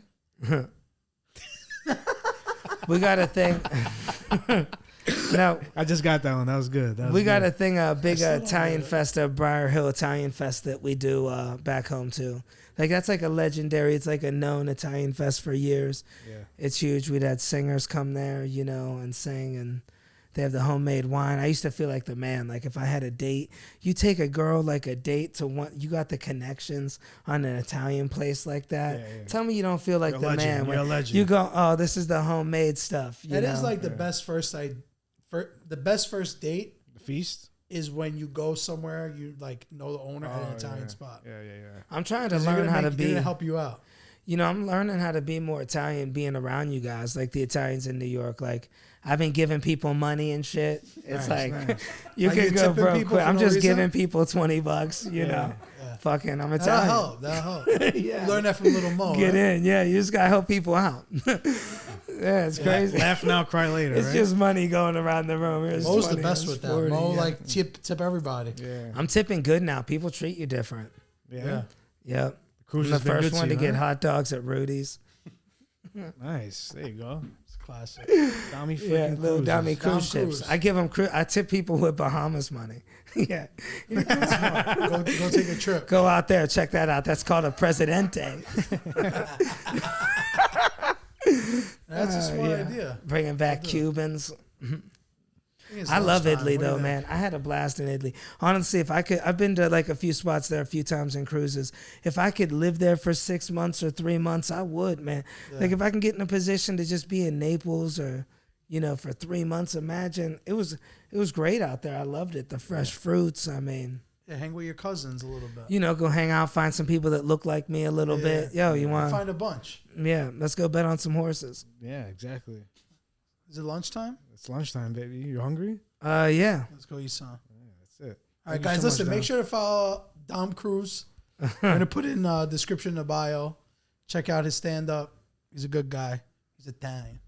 Speaker 3: We got a thing. No,
Speaker 2: I just got that one. That was good.
Speaker 3: we got a thing, a big Italian fest, a Briar Hill Italian fest that we do back home too. Like that's like a legendary. It's like a known Italian fest for years.
Speaker 2: Yeah.
Speaker 3: It's huge. We'd had singers come there, and sing, and they have the homemade wine. I used to feel like the man. Like if I had a date, you take a girl like a date to one. You got the connections on an Italian place like that.
Speaker 2: Yeah.
Speaker 3: Tell me you don't feel like
Speaker 2: You're
Speaker 3: the
Speaker 2: a legend.
Speaker 3: man.
Speaker 2: You're a legend.
Speaker 3: You go, oh, this is the homemade stuff.
Speaker 1: That is like the best the best first date
Speaker 2: The feast?
Speaker 1: is when you go somewhere you like know the owner at an Italian spot.
Speaker 2: Yeah.
Speaker 3: I'm trying to
Speaker 1: 'Cause they're
Speaker 3: learn
Speaker 1: gonna
Speaker 3: how to
Speaker 1: make-
Speaker 3: be.
Speaker 1: they're gonna help you out.
Speaker 3: I'm learning how to be more Italian being around you guys, like the Italians in New York. Like, I've been giving people money and shit. It's
Speaker 2: Nice.
Speaker 3: you
Speaker 1: Are
Speaker 3: can
Speaker 1: you
Speaker 3: go
Speaker 1: tipping
Speaker 3: broke
Speaker 1: people
Speaker 3: quick.
Speaker 1: for
Speaker 3: I'm
Speaker 1: no
Speaker 3: just
Speaker 1: reason?
Speaker 3: giving people $20,
Speaker 1: Yeah.
Speaker 3: Fucking, I'm
Speaker 1: That'll
Speaker 3: Italian.
Speaker 1: help. That'll help.
Speaker 3: Yeah.
Speaker 1: You learn that from Little Mo.
Speaker 3: Get
Speaker 1: right?
Speaker 3: in. Yeah, you just got to help people out. Yeah, it's crazy.
Speaker 2: Laugh now, cry later,
Speaker 3: It's
Speaker 2: right?
Speaker 3: just money going around the room. Here's
Speaker 1: Mo's the
Speaker 3: 20,
Speaker 1: best
Speaker 3: here's
Speaker 1: with that.
Speaker 3: 40,
Speaker 1: Mo
Speaker 3: yeah.
Speaker 1: like tip everybody.
Speaker 2: Yeah.
Speaker 3: I'm tipping good now. People treat you different.
Speaker 2: Yeah.
Speaker 3: Yep.
Speaker 2: Cruise
Speaker 3: I'm
Speaker 2: has
Speaker 3: the
Speaker 2: been
Speaker 3: first
Speaker 2: good
Speaker 3: one
Speaker 2: to
Speaker 3: to
Speaker 2: you,
Speaker 3: get
Speaker 2: huh?
Speaker 3: hot dogs at Rudy's.
Speaker 2: Nice. There you go. It's
Speaker 1: Classic.
Speaker 2: Dommy freaking
Speaker 3: Yeah, little
Speaker 2: cruises.
Speaker 3: Dommy
Speaker 1: Dom
Speaker 3: cruise ships.
Speaker 1: Cruise.
Speaker 3: I give them. I tip people with Bahamas money. Yeah,
Speaker 1: Go take a trip.
Speaker 3: go out there, check that out. That's called a Presidente.
Speaker 1: That's a smart idea.
Speaker 3: Bringing back Cubans.
Speaker 1: It's
Speaker 3: I love
Speaker 1: lunchtime.
Speaker 3: Italy
Speaker 1: What do you
Speaker 3: though,
Speaker 1: think?
Speaker 3: man. I had a blast in Italy. Honestly, if I could, I've been to like a few spots there a few times in cruises. If I could live there for 6 months or 3 months, I would, man. Like if I can get in a position to just be in Naples or, for 3 months, imagine it was great out there. I loved it. The fresh fruits. I mean,
Speaker 1: Yeah, hang with your cousins a little bit.
Speaker 3: go hang out, find some people that look like me a little bit. Yo, you want?
Speaker 1: Find a bunch.
Speaker 3: Yeah, let's go bet on some horses.
Speaker 2: Yeah, exactly.
Speaker 1: Is it lunchtime?
Speaker 2: It's lunchtime, baby. You hungry?
Speaker 3: Yeah.
Speaker 1: Let's go eat some.
Speaker 2: That's it.
Speaker 1: All right,
Speaker 2: Thank you
Speaker 1: guys,
Speaker 2: so
Speaker 1: listen,
Speaker 2: much,
Speaker 1: make
Speaker 2: Dom.
Speaker 1: sure to follow Dom Cruz. I'm going to put in the description in the bio. Check out his stand-up. He's a good guy. He's Italian.